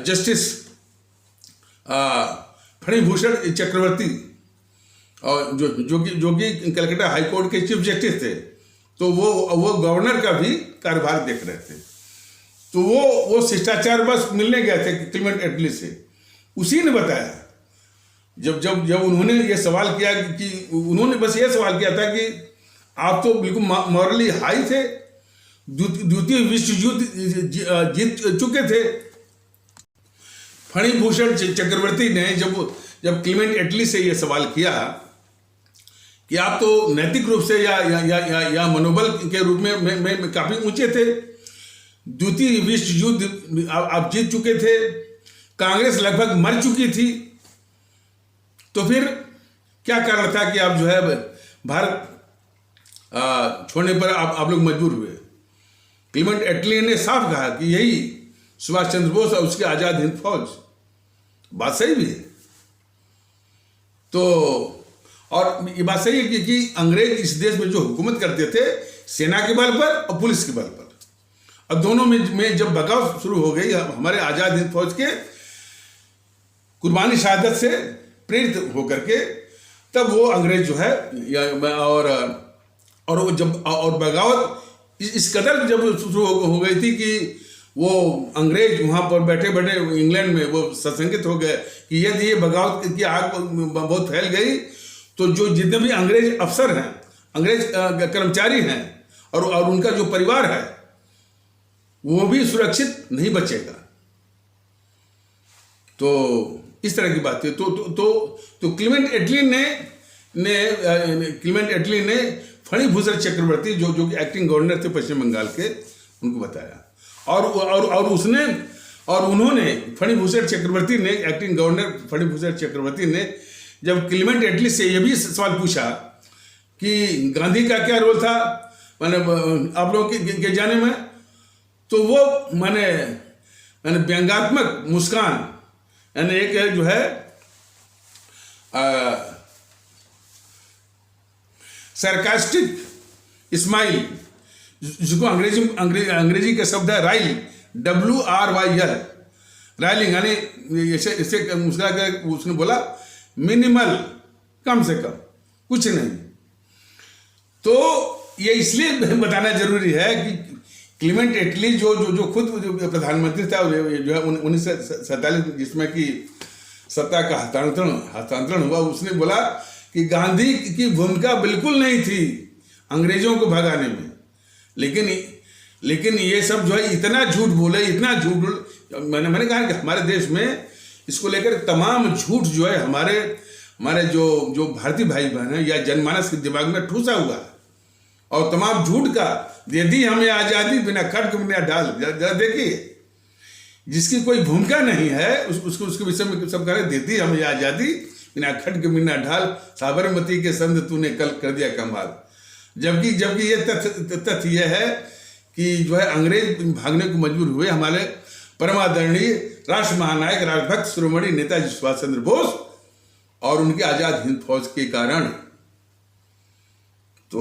जस्टिस फणिभूषण चक्रवर्ती, और जो कि कलकत्ता हाईकोर्ट के चीफ जस्टिस थे। तो वो गवर्नर का भी कार्यभार देख रहे थे। तो वो शिष्टाचार बस मिलने गए थे क्लेमेंट एटली से। उसी ने बताया, जब उन्होंने ये सवाल किया कि उन्होंने बस ये सवाल किया था कि आप तो बिल्कुल मॉरली हाई थे, द्वितीय विश्व युद्ध जीत चुके थे। फणिभूषण चक्रवर्ती ने जब क्लेमेंट एटली से ये सवाल किया कि आप तो नैतिक रूप से या मनोबल के रूप में काफी ऊंचे थे, द्वितीय विश्व युद्ध आप जीत चुके थे, कांग्रेस लगभग मर चुकी थी, तो फिर क्या कारण था कि आप जो है भारत छोड़ने पर आप लोग मजबूर हुए? क्लेमेंट एटली ने साफ कहा कि यही सुभाष चंद्र बोस और उसके आजाद हिंद फौज। बात सही भी है। तो और ये बात सही है कि अंग्रेज इस देश में जो हुकूमत करते थे सेना के बल पर और पुलिस के बल पर, और दोनों में जब बगाव शुरू हो गई हमारे आजाद हिंद फौज के कुर्बानी शहादत से प्रेरित होकर के, तब वो अंग्रेज जो है और बगावत इस कदर जब शुरू हो गई थी कि वो अंग्रेज वहां पर बैठे बैठे इंग्लैंड में वो सशंकित हो गए कि यदि ये बगावत की आग बहुत फैल गई तो जो जितने भी अंग्रेज अफसर हैं, अंग्रेज कर्मचारी हैं और उनका जो परिवार है वो भी सुरक्षित नहीं बचेगा। तो इस तरह की बात है। तो क्लेमेंट एटली ने फणिभूषण चक्रवर्ती जो कि एक्टिंग गवर्नर थे पश्चिम बंगाल के, उनको बताया, और उन्होंने फणिभूषण चक्रवर्ती ने, एक्टिंग गवर्नर फणिभूषण चक्रवर्ती ने जब क्लीमेंट एटली से यह भी सवाल पूछा कि गांधी का क्या रोल था मैंने आप लोगों के जाने में, तो वो मैंने व्यंग्यात्मक मुस्कान यानी एक जो है सरकास्टिक स्माइल, जिसको अंग्रेजी का शब्द है राइल, WRYL, राइलिंग, यानी इसे मुस्कुरा कर उसने बोला मिनिमल, कम से कम कुछ नहीं। तो ये इसलिए बताना जरूरी है कि क्लीमेंट एटली जो खुद प्रधानमंत्री था जो है 1947 जिसमें कि सत्ता का हस्तांतरण हुआ, उसने बोला कि गांधी की भूमिका बिल्कुल नहीं थी अंग्रेजों को भगाने में, लेकिन ये सब जो है इतना झूठ बोले, इतना झूठ। मैंने कहा कि हमारे देश में इसको लेकर तमाम झूठ जो है हमारे जो भारतीय भाई बहन है या जनमानस के दिमाग में ठूसा हुआ है, और तमाम झूठ का दे दी हमें आजादी बिना खड्ग बिना ढाल। जरा देखिए, जिसकी कोई भूमिका नहीं है उसके विषय में सब कह रहे दे दी हमें आजादी बिना खड्ग बिना ढाल, साबरमती के संग तूने कल कर दिया कमाल। जबकि ये तथ्य यह है कि जो है अंग्रेज भागने को मजबूर हुए हमारे परमादरणीय राष्ट्र महानायक राजभक्त शिरोमणि नेताजी सुभाष चंद्र बोस और उनकी आजाद हिंद फौज के कारण। तो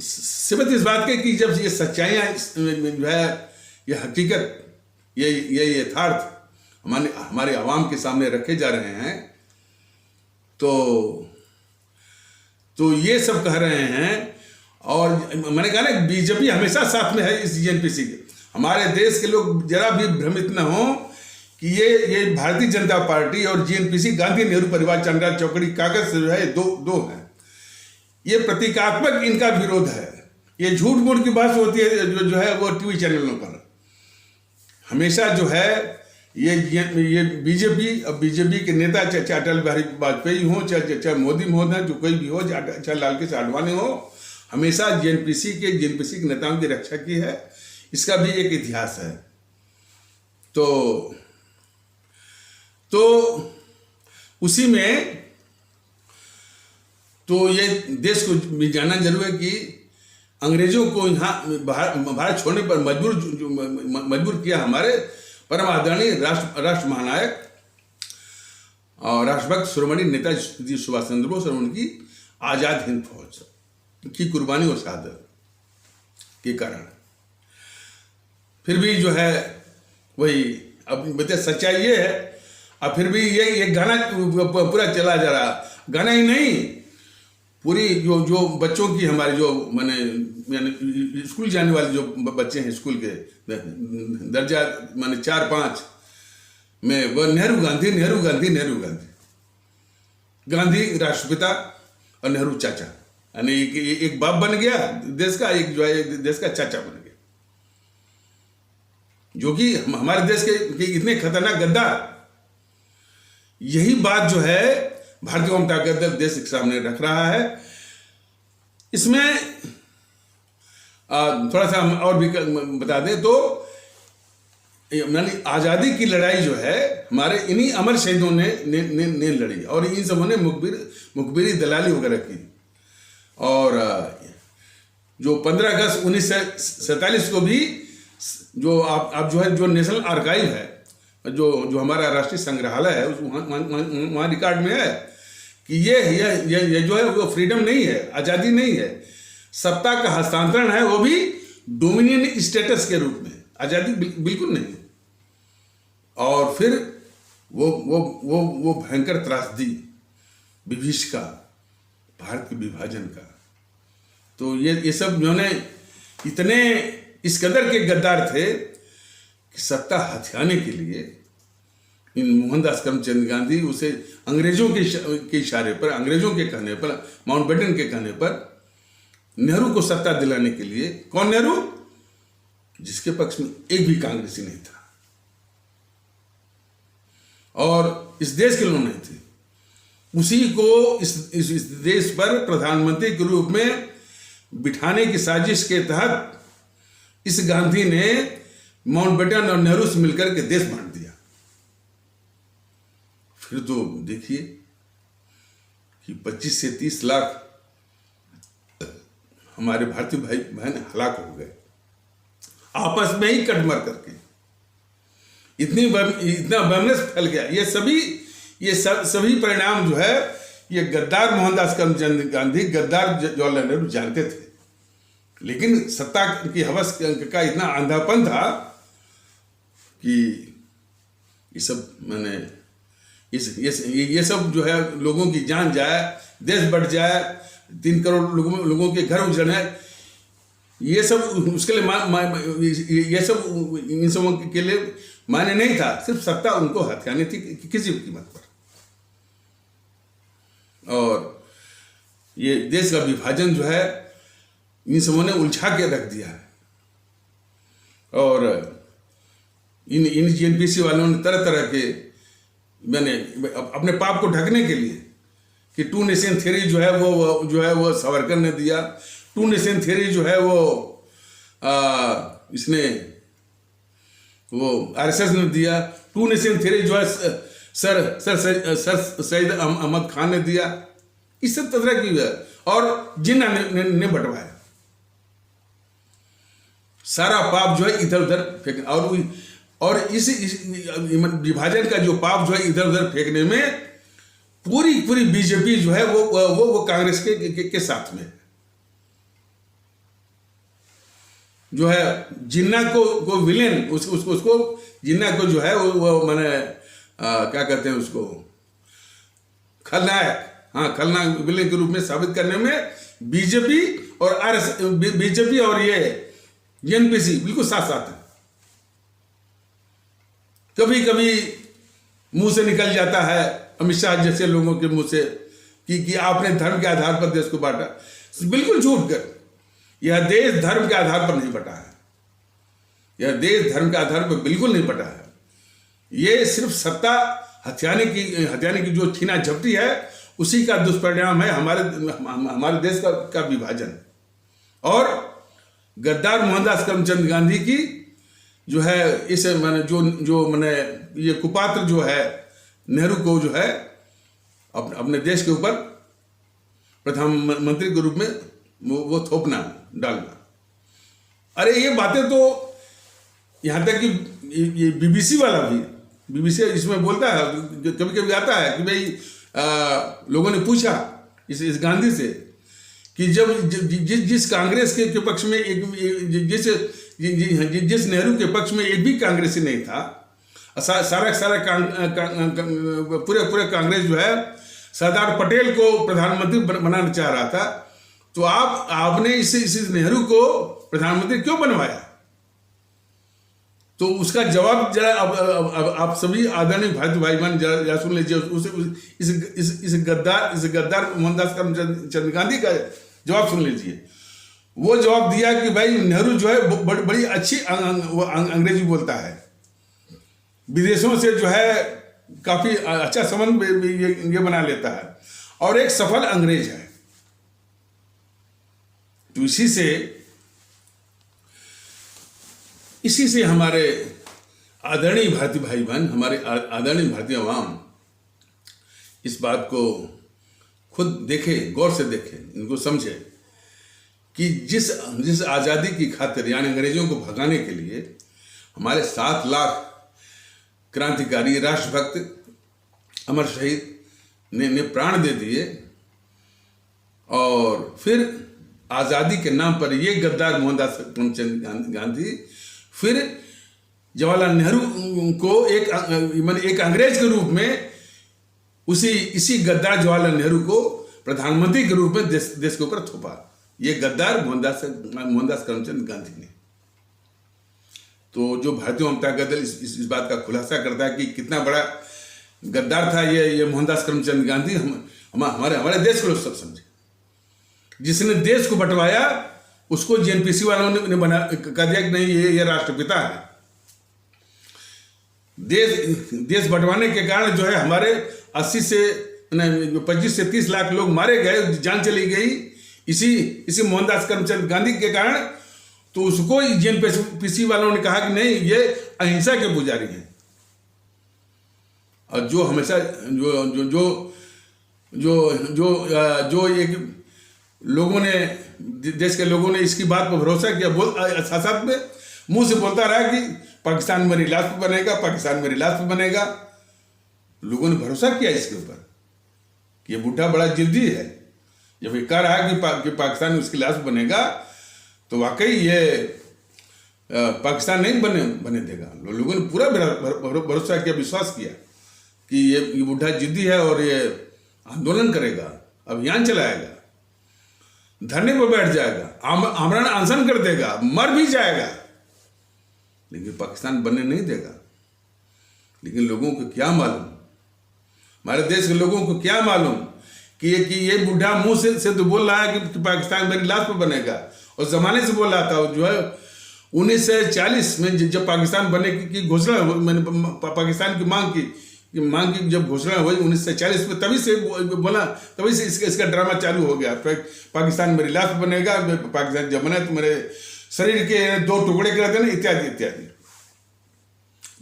सिबत इस बात के कि जब ये सच्चाइयाँ जो है ये हकीकत ये यथार्थ हमारे आवाम के सामने रखे जा रहे हैं, तो ये सब कह रहे हैं। और मैंने कहा ना बीजेपी हमेशा साथ में है इस जीएनपीसी के। हमारे देश के लोग जरा भी भ्रमित न हो कि ये भारतीय जनता पार्टी और जीएनपीसी गांधी नेहरू परिवार चंद्रा चौकड़ी कागज से जो है दो हैं। ये प्रतीकात्मक इनका विरोध है। ये झूठ मूठ की बात होती है जो है वो टीवी चैनलों पर हमेशा जो है ये बीजेपी और बीजेपी के नेता चाहे अटल बिहारी वाजपेयी हो चाहे मोदी महोदय जो कोई भी हो चाहे लाल कृष्ण आडवाणी हो, हमेशा जीएनपीसी के नेताओं की रक्षा की है। इसका भी एक इतिहास है। तो उसी में तो ये देश को भी जानना जरूर है कि अंग्रेजों को यहाँ भारत छोड़ने पर मजबूर किया हमारे परम आदरणीय राष्ट्र महानायक और राष्ट्रभक्त शिरोमणि नेताजी सुभाष चंद्र बोस और उनकी आजाद हिंद फौज की कुर्बानी और शहादत के कारण। फिर भी जो है वही अब बता सच्चाई ये है। और फिर भी ये गाना पूरा चला जा रहा, गाना ही नहीं पूरी जो बच्चों की हमारे जो यानी स्कूल जाने वाले जो बच्चे हैं स्कूल के दर्जा 4-5 में वह नेहरू गांधी नेहरू गांधी नेहरू गांधी, गांधी राष्ट्रपिता और नेहरू चाचा, यानी एक बाप बन गया देश का, एक जो है देश का चाचा बन गया, जो कि हमारे देश के इतने खतरनाक गद्दार। यही बात जो है भारतीय जनता दल देश के सामने रख रहा है। इसमें थोड़ा सा हम और भी बता दें तो यानी आज़ादी की लड़ाई जो है हमारे इन्हीं अमर शहीदों ने लड़ी और इन सबों ने मुखबिरी दलाली वगैरह की। और जो 15 अगस्त 1947 को भी जो आप जो है जो नेशनल आर्काइव है जो हमारा राष्ट्रीय संग्रहालय है वहाँ रिकॉर्ड में है कि ये जो है वो फ्रीडम नहीं है, आज़ादी नहीं है, सत्ता का हस्तांतरण है, वो भी डोमिनियन स्टेटस के रूप में, आज़ादी बिल्कुल नहीं। और फिर वो भयंकर त्रासदी विभीषिका भारत के विभाजन का। तो ये सब जो ने इतने इस कदर के गद्दार थे कि सत्ता हथियाने के लिए इन मोहनदास करमचंद गांधी उसे अंग्रेजों के इशारे पर, अंग्रेजों के कहने पर, माउंटबेटन के कहने पर नेहरू को सत्ता दिलाने के लिए, कौन नेहरू जिसके पक्ष में एक भी कांग्रेसी नहीं था और इस देश के लोग नहीं थे, उसी को इस देश पर प्रधानमंत्री के रूप में बिठाने की साजिश के तहत इस गांधी ने माउंटबेटन और नेहरू से मिलकर के देश बांट दिया। फिर तो देखिए कि 25 से 30 लाख हमारे भारतीय भाई बहन हलाक हो गए आपस में ही कटमर करके। इतना वैमनस फैल गया। ये सभी परिणाम जो है ये गद्दार मोहनदास करमचंद गांधी, गद्दार जवाहरलाल नेहरू जानते थे, लेकिन सत्ता की हवस का इतना अंधापन था कि ये सब मैंने ये सब जो है लोगों की जान जाए, देश बढ़ जाए, 3 करोड़ लोगों के घर उजड़ जाए, ये सब उसके लिए ये सब इन सबों के लिए मायने नहीं था। सिर्फ सत्ता उनको हथियानी थी किसी भी कीमत पर। और ये देश का विभाजन जो है इन सबों ने उलझा के रख दिया है। और इन जीएनपीसी वालों ने तरह तरह के मैंने अपने पाप को ढकने के लिए कि 2 नेशन थ्योरी जो है वो सावरकर ने दिया, 2 नेशन थ्योरी जो है वो इसने वो आरएसएस ने दिया, 2 नेशन थ्योरी जो है सर सैयद अहमद खान ने दिया। इस सब तरह की और जिन्ना ने बंटवाया। सारा पाप जो है इधर उधर फेंक, और इस विभाजन का जो पाप जो है इधर उधर फेंकने में पूरी बीजेपी जो है वो कांग्रेस के साथ में जो है। जिन्ना को विलेन उसको जिन्ना को जो है वो मैंने क्या कहते हैं उसको, खलनायक, हाँ खलनायक विलेन के रूप में साबित करने में बीजेपी और ये जीएनपीसी बिल्कुल साथ साथ है। कभी कभी मुंह से निकल जाता है अमित शाह जैसे लोगों के मुंह से कि आपने धर्म के आधार पर देश को बांटा। बिल्कुल झूठ कर। यह देश धर्म के आधार पर नहीं बटा है। यह देश धर्म के आधार पर बिल्कुल नहीं बटा है। यह सिर्फ सत्ता हथियाने की जो छीना झपटी है उसी का दुष्परिणाम है हमारे देश का विभाजन। और गद्दार मोहनदास करमचंद गांधी की जो है इस मैंने जो मैंने ये कुपात्र जो है नेहरू को जो है अपने देश के ऊपर प्रधानमंत्री के रूप में वो थोपना डालना। अरे ये बातें तो यहाँ तक कि ये बीबीसी वाला भी, बीबीसी इसमें बोलता है, कभी कभी आता है कि भाई लोगों ने पूछा इस गांधी से कि जब जिस कांग्रेस के पक्ष में जिस नेहरू के पक्ष में एक भी कांग्रेसी नहीं था, सारा पूरे कांग्रेस जो है सरदार पटेल को प्रधानमंत्री बनाना चाह रहा था, तो आपने इस नेहरू को प्रधानमंत्री क्यों बनवाया? तो उसका जवाब जरा आप सभी आदरणीय भारतीय भाई बहन जरा सुन लीजिए। इस गद्दार मोहनदास करमचंद गांधी का जवाब सुन लीजिए। वो जवाब दिया कि भाई नेहरू जो है बड़ी अच्छी अंग्रेजी बोलता है, विदेशों से जो है काफी अच्छा संबंध ये बना लेता है और एक सफल अंग्रेज है। तो इसी से हमारे आदरणीय भारतीय भाई बहन, हमारे आदरणीय भारतीय अवाम इस बात को खुद देखे, गौर से देखे, इनको समझे कि जिस आज़ादी की खातिर यानी अंग्रेजों को भगाने के लिए हमारे 7 लाख क्रांतिकारी राष्ट्रभक्त अमर शहीद ने प्राण दे दिए, और फिर आज़ादी के नाम पर ये गद्दार मोहनदास करमचंद गांधी फिर जवाहरलाल नेहरू को एक अंग्रेज के रूप में इसी गद्दार जवाहरलाल नेहरू को प्रधानमंत्री के रूप में देश के ऊपर थोपा। ये गद्दार मोहनदास करमचंद गांधी ने। तो जो भारतीय जनता दल इस बात का खुलासा करता है कि कितना बड़ा गद्दार था ये मोहनदास करमचंद गांधी। हमारे देश को लोग सब समझे। जिसने देश को बंटवाया उसको जीएनपीसी वालों ने कह दिया कि नहीं ये राष्ट्रपिता है। देश बंटवाने के कारण जो है हमारे 25 से 30 लाख लोग मारे गए, जान चली गई इसी मोहनदास करमचंद गांधी के कारण। तो उसको जीएनपीसी वालों ने कहा कि नहीं ये अहिंसा के पुजारी हैं। और जो हमेशा जो जो जो जो जो जो एक लोगों ने, देश के लोगों ने इसकी बात पर भरोसा किया, साथ साथ में मुंह से बोलता रहा कि पाकिस्तान मेरी लाश पे बनेगा, पाकिस्तान मेरी लाश पे बनेगा। लोगों ने भरोसा किया इसके ऊपर कि ये बुढ़ा बड़ा जिद्दी है। जब ये कह रहा है कि पाकिस्तान में उसकी लाश बनेगा, तो वाकई ये पाकिस्तान नहीं बने देगा। लोगों ने पूरा भरोसा किया, विश्वास किया कि ये बुढ़ा जिद्दी है और ये आंदोलन करेगा, अभियान चलाएगा, धरने पर बैठ जाएगा, आमरण अनशन कर देगा, मर भी जाएगा, लेकिन पाकिस्तान बनने नहीं देगा। लेकिन लोगों को क्या मालूम, हमारे देश के लोगों को क्या मालूम कि ये बुढ़ा मुंह से तो बोल रहा है कि पाकिस्तान मेरी लाश पर बनेगा, और जमाने से बोल रहा था। जो है 1940 में जब पाकिस्तान बनने की घोषणा, मैंने पाकिस्तान की मांग की जब घोषणा हुई 1940 में, तभी से बोला, तभी से इसका ड्रामा चालू हो गया। पाकिस्तान मेरी लाश पर बनेगा, पाकिस्तान जब बने तो मेरे शरीर के 2 टुकड़े कर देना, इत्यादि इत्यादि।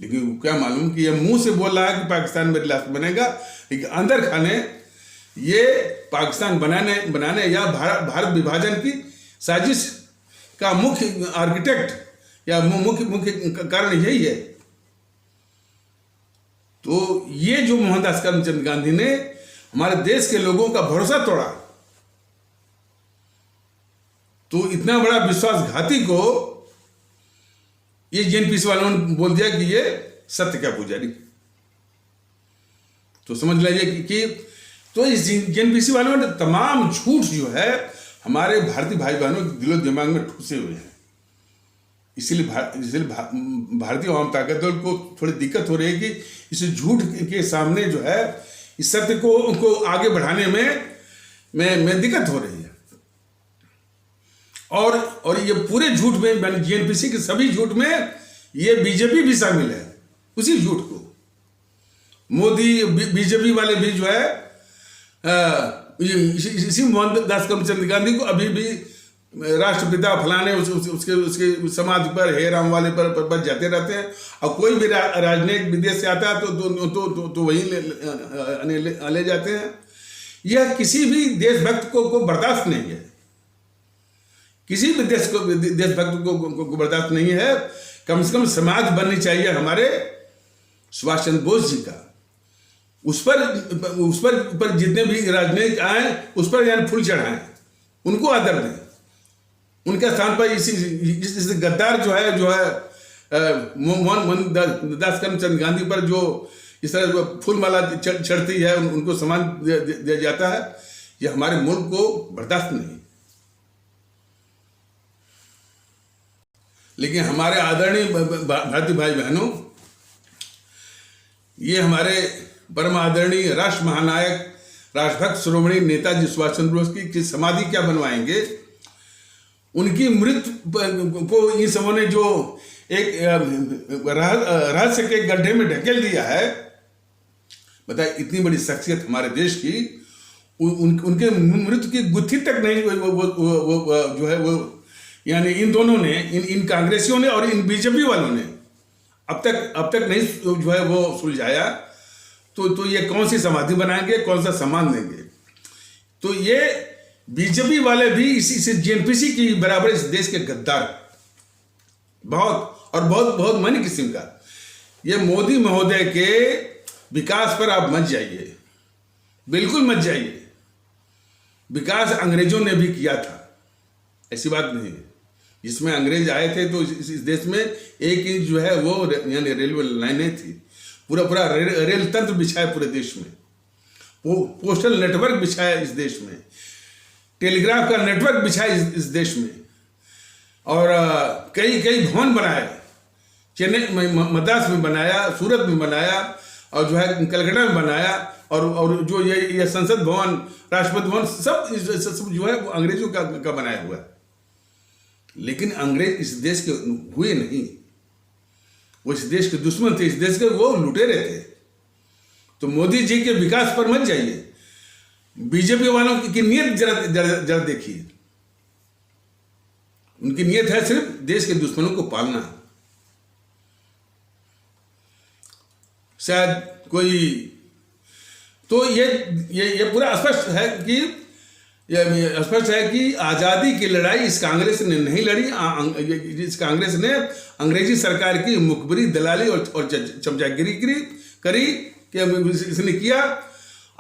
लेकिन क्या मालूम कि ये मुंह से बोल रहा है कि पाकिस्तान मेरी लाश बनेगा, लेकिन अंदर खाने ये पाकिस्तान बनाने या भारत विभाजन की साजिश का मुख्य आर्किटेक्ट या मुख्य कारण यही है। तो ये जो मोहनदास करमचंद गांधी ने हमारे देश के लोगों का भरोसा तोड़ा, तो इतना बड़ा विश्वासघाती को ये जेएनपीसी वालों ने बोल दिया कि ये सत्य का पुजारी। तो समझ लीजिए कि तो इस जेएनपीसी वालों ने तमाम झूठ जो है हमारे भारतीय भाई बहनों के दिलो दिमाग में ठूसे हुए हैं। इसीलिए भारतीय आवाम ताकत दल को थोड़ी दिक्कत हो रही है कि इस झूठ के सामने जो है इस सत्य को आगे बढ़ाने में दिक्कत हो रही है। और ये पूरे झूठ में, जेएनपीसी के सभी झूठ में ये बीजेपी भी शामिल है। उसी झूठ को मोदी, बीजेपी वाले भी जो है इसी मोहनदास करमचंद गांधी को अभी भी राष्ट्रपिता फलाने उसके समाधि पर, हे राम वाले पर बच जाते रहते हैं। और कोई भी राजनयिक विदेश से आता है तो वहीं ले जाते हैं। यह किसी भी देशभक्त को बर्दाश्त नहीं है, किसी भी देशभक्त को बर्दाश्त नहीं है। कम से कम समाज बननी चाहिए हमारे सुभाष चंद्र बोस जी का। उस पर जितने भी राजनीतिक आए उस पर यानी फूल चढ़ाएं, उनको आदर दें। उनके स्थान पर इस गद्दार जो है मोहनदास करमचंद गांधी पर जो इस तरह फूलमाला चढ़ती है, उनको सम्मान दिया जाता है, ये हमारे मुल्क को बर्दाश्त नहीं। लेकिन हमारे आदरणीय भारतीय भाई बहनों, ये हमारे परम आदरणीय राष्ट्र महानायक, राष्ट्रभक्त शिरोमणि नेताजी सुभाष चंद्र बोस की समाधि क्या बनवाएंगे? उनकी मृत्यु को इन सबों ने जो एक रहस्य के गड्ढे में ढकेल दिया है। बताए, इतनी बड़ी शख्सियत हमारे देश की, उनके मृत्यु की गुत्थी तक नहीं वो जो है वो, यानी इन दोनों ने, इन कांग्रेसियों ने और इन बीजेपी वालों ने अब तक नहीं जो है वो सुलझाया। तो ये कौन सी समाधि बनाएंगे, कौन सा सम्मान देंगे? तो ये बीजेपी वाले भी इसी जेएनपीसी की बराबर इस देश के गद्दार, बहुत मन किस्म का। ये मोदी महोदय के विकास पर आप मत जाइए, बिल्कुल मत जाइए। विकास अंग्रेजों ने भी किया था, ऐसी बात नहीं है। जिसमें अंग्रेज आए थे तो इस देश में एक इंच जो है वो यानी रेलवे लाइनें थी, पूरा रेल तंत्र बिछाया पूरे देश में, पोस्टल नेटवर्क बिछाया इस देश में, टेलीग्राफ का नेटवर्क बिछाया इस देश में, और कई भवन बनाए। चेन्नई, मद्रास में बनाया, सूरत में बनाया, और जो है कलकत्ता में बनाया, और जो ये संसद भवन, राष्ट्रपति भवन, सब जो है वो अंग्रेजों का बनाया हुआ है। लेकिन अंग्रेज इस देश के हुए नहीं, वो इस देश के दुश्मन थे, इस देश के वो लुटेरे थे। तो मोदी जी के विकास पर मत जाइए, बीजेपी वालों की नियत जरा देखिए। उनकी नियत है सिर्फ देश के दुश्मनों को पालना। शायद कोई, तो ये पूरा स्पष्ट है कि आज़ादी की लड़ाई इस कांग्रेस ने नहीं लड़ी। इस कांग्रेस ने अंग्रेजी सरकार की मुखबिरी, दलाली और चमचागिरी करी कि इसने किया।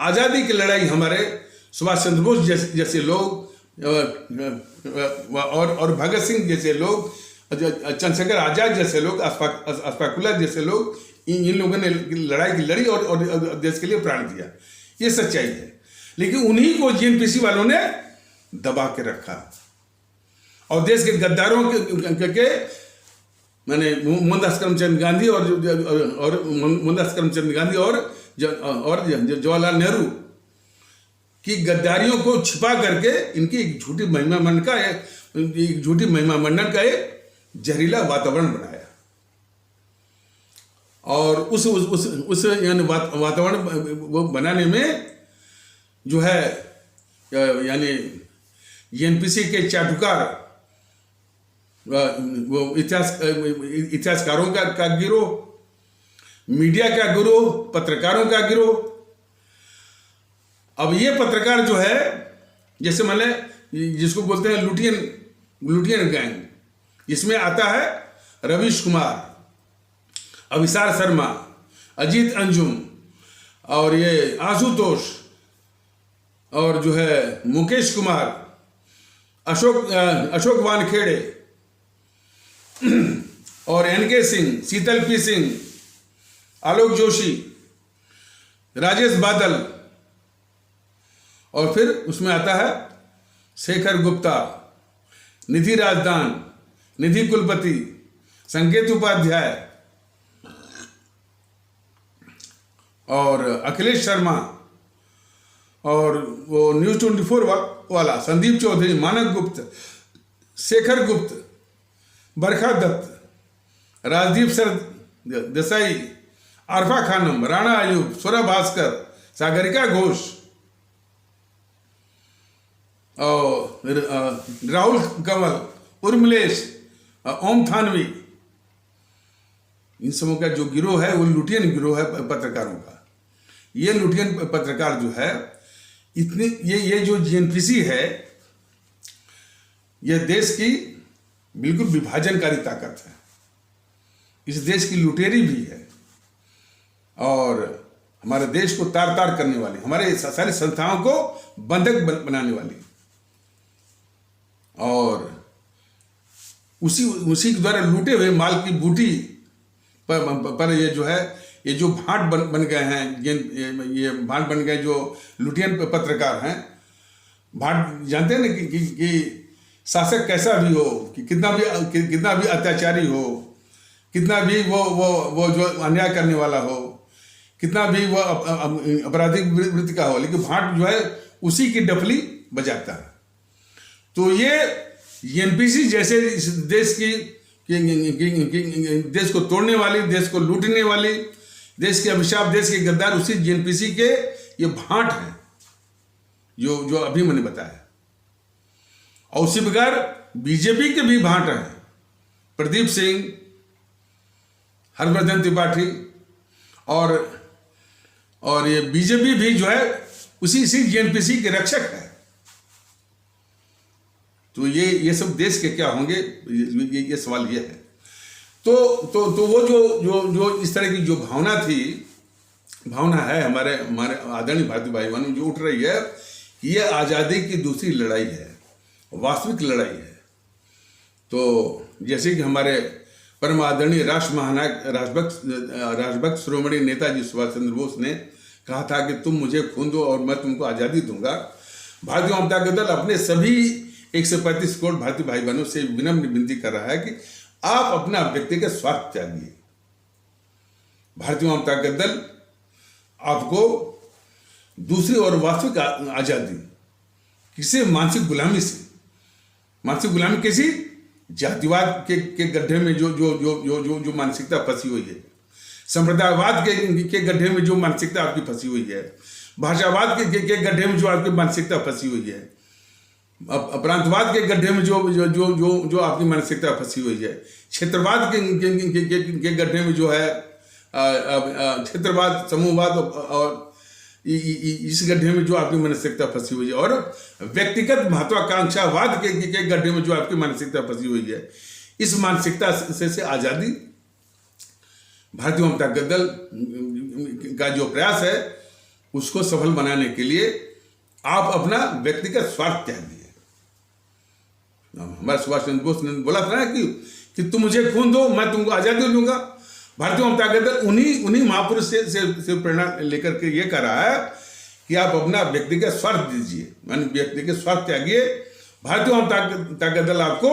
आज़ादी की लड़ाई हमारे सुभाष चंद्र बोस जैसे लोग और भगत सिंह जैसे लोग, चंद्रशेखर आजाद जैसे लोग, अशफाकुल्लाह जैसे लोग, इन लोगों ने लड़ाई की लड़ी और देश के लिए प्राण दिया। ये सच्चाई है। लेकिन उन्हीं को जीएनपीसी वालों ने दबा के रखा और देश के गद्दारों के मैंने मोहनदास करमचंद गांधी और जवाहरलाल नेहरू की गद्दारियों को छिपा करके इनकी एक झूठी महिमा मंडन का एक जहरीला वातावरण बनाया। और उस यानी वातावरण वो बनाने में जो है यानी जीएनपीसी के चाटुकार, वो इतिहासकारों का गिरोह, मीडिया का गिरोह, पत्रकारों का गिरोह। अब ये पत्रकार जो है, जैसे मान लें जिसको बोलते हैं लुटियन गैंग, इसमें आता है रवीश कुमार, अभिसार शर्मा, अजीत अंजुम और ये आशुतोष और जो है मुकेश कुमार, अशोक वानखेड़े और एनके सिंह, शीतल पी सिंह, आलोक जोशी, राजेश बादल, और फिर उसमें आता है शेखर गुप्ता, निधि राजदान, निधि कुलपति, संकेत उपाध्याय और अखिलेश शर्मा और वो न्यूज़ 24 वाला संदीप चौधरी, मानक गुप्त, शेखर गुप्त, बरखा दत्त, राजदीप सर देसाई, आरफा खानम, राणा आयुब, स्वरा भास्कर, सागरिका घोष और राहुल कंवल, उर्मिलेश, ओम थानवी, इन सबों का जो गिरोह है वो लुटियन गिरोह है पत्रकारों का। ये लुटियन पत्रकार जो है इतनी ये जो जीएनपीसी है, ये देश की बिल्कुल विभाजनकारी ताकत है। इस देश की लुटेरी भी है और हमारे देश को तार तार करने वाली, हमारे सारी संस्थाओं को बंधक बनाने वाली, और उसी के द्वारा लूटे हुए माल की बूटी पर ये जो है, ये जो भाट बन गए हैं, ये भाट बन गए जो लुटियन पत्रकार हैं। भाट जानते हैं ना कि शासक कैसा भी हो, कि कितना भी अत्याचारी हो, कितना भी वो जो अन्याय करने वाला हो, कितना भी वो आपराधिक वृत्ति का हो, लेकिन भाट जो है उसी की डफली बजाता है। तो ये एनपीसी जैसे इस देश देश को तोड़ने वाली, देश को लूटने वाली, देश के अभिशाप, देश के गद्दार उसी जीएनपीसी के ये भाट हैं जो अभी मैंने बताया। और उसी प्रकार बीजेपी के भी भाट हैं, प्रदीप सिंह, हरभजन त्रिपाठी और ये बीजेपी भी जो है उसी जीएनपीसी के रक्षक है। तो ये सब देश के क्या होंगे, ये सवाल ये है। तो वो जो इस तरह की जो भावना है हमारे आदरणीय भारतीय भाई बहनों जो उठ रही है, ये आज़ादी की दूसरी लड़ाई है, वास्तविक लड़ाई है। तो जैसे कि हमारे परम आदरणीय राष्ट्र महानायक राजभक्त शिरोमणि नेताजी सुभाष चंद्र बोस ने कहा था कि तुम मुझे खून दो और मैं तुमको आज़ादी दूंगा। भारतीय जनता दल अपने सभी 135 करोड़ भारतीय भाई बहनों से विनम्र विनती कर रहा है कि आप अपना व्यक्तिगत स्वार्थ त्यागिए। भारतीय जनता दल आपको दूसरी और वास्तविक आजादी, किसी मानसिक गुलामी कैसी, जातिवाद के गड्ढे में जो मानसिकता फंसी हुई है, संप्रदायवाद के गड्ढे में जो मानसिकता आपकी फंसी हुई है, भाषावाद के गड्ढे में जो आपकी मानसिकता फंसी हुई है, प्रांतवाद के गड्ढे में जो आपकी मानसिकता फंसी हुई है, क्षेत्रवाद के गड्ढे में जो है क्षेत्रवाद, समूहवाद और इस गड्ढे में जो आपकी मानसिकता फंसी हुई है, और व्यक्तिगत महत्वाकांक्षावाद के गड्ढे में जो आपकी मानसिकता फंसी हुई है, इस मानसिकता से आजादी भारतीय जनता दल का जो प्रयास है उसको सफल बनाने के लिए आप अपना व्यक्तिगत स्वार्थ त्याग दिए। हमारे सुभाष चंद्र बोस ने बोला था ना कि तुम मुझे खून दो, मैं तुमको आजादी दूंगा। भारतीय जनता दल उन्हीं महापुरुष से प्रेरणा लेकर के ये कर रहा है कि आप अपना व्यक्तिगत स्वार्थ दीजिए, माने व्यक्तिगत स्वार्थ त्यागिए। भारतीय जनता दल आपको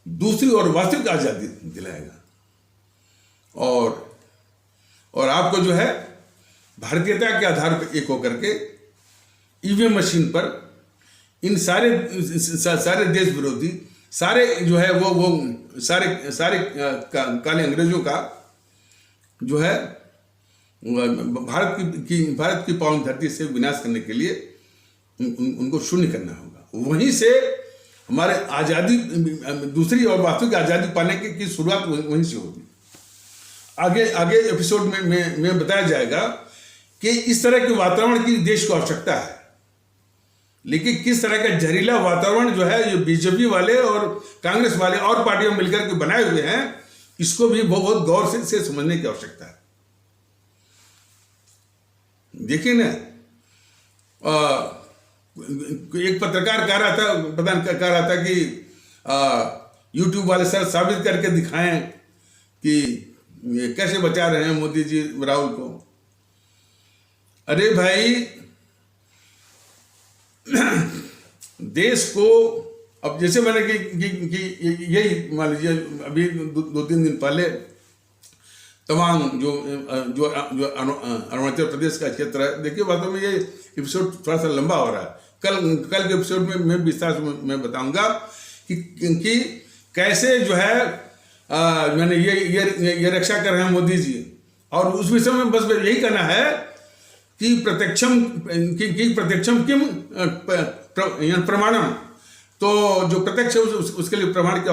दूसरी और वास्तविक आजादी दिलाएगा, और आपको जो है भारतीयता के आधार पर एक होकर के ईवीएम मशीन पर इन सारे देश विरोधी, सारे जो है वो सारे काले अंग्रेजों का जो है भारत की पावन धरती से विनाश करने के लिए उनको शून्य करना होगा। वहीं से हमारे आज़ादी, दूसरी और वास्तविक आज़ादी पाने की शुरुआत वहीं से होगी। आगे एपिसोड में बताया जाएगा कि इस तरह के वातावरण की देश को आवश्यकता है, लेकिन किस तरह का जहरीला वातावरण जो है ये बीजेपी वाले और कांग्रेस वाले और पार्टियों मिलकर के बनाए हुए हैं, इसको भी बहुत गौर से समझने की आवश्यकता है। देखिए ना, एक पत्रकार कह रहा था कि यूट्यूब वाले सर साबित करके दिखाएं कि कैसे बचा रहे हैं मोदी जी राहुल को। अरे भाई, देश को अब जैसे मैंने कि यही मान लीजिए अभी 2-3 दिन पहले तमाम जो अरुणाचल प्रदेश का क्षेत्र है, देखिए वास्तव में ये एपिसोड थोड़ा सा लंबा हो रहा है। कल के एपिसोड में मैं विस्तार से मैं बताऊंगा कि कैसे जो है मैंने ये रक्षा कर रहे हैं मोदी जी। और उस विषय में बस यही कहना है कि प्रत्यक्षम किम प्रमाणम, तो जो प्रत्यक्ष है उसके लिए प्रमाण की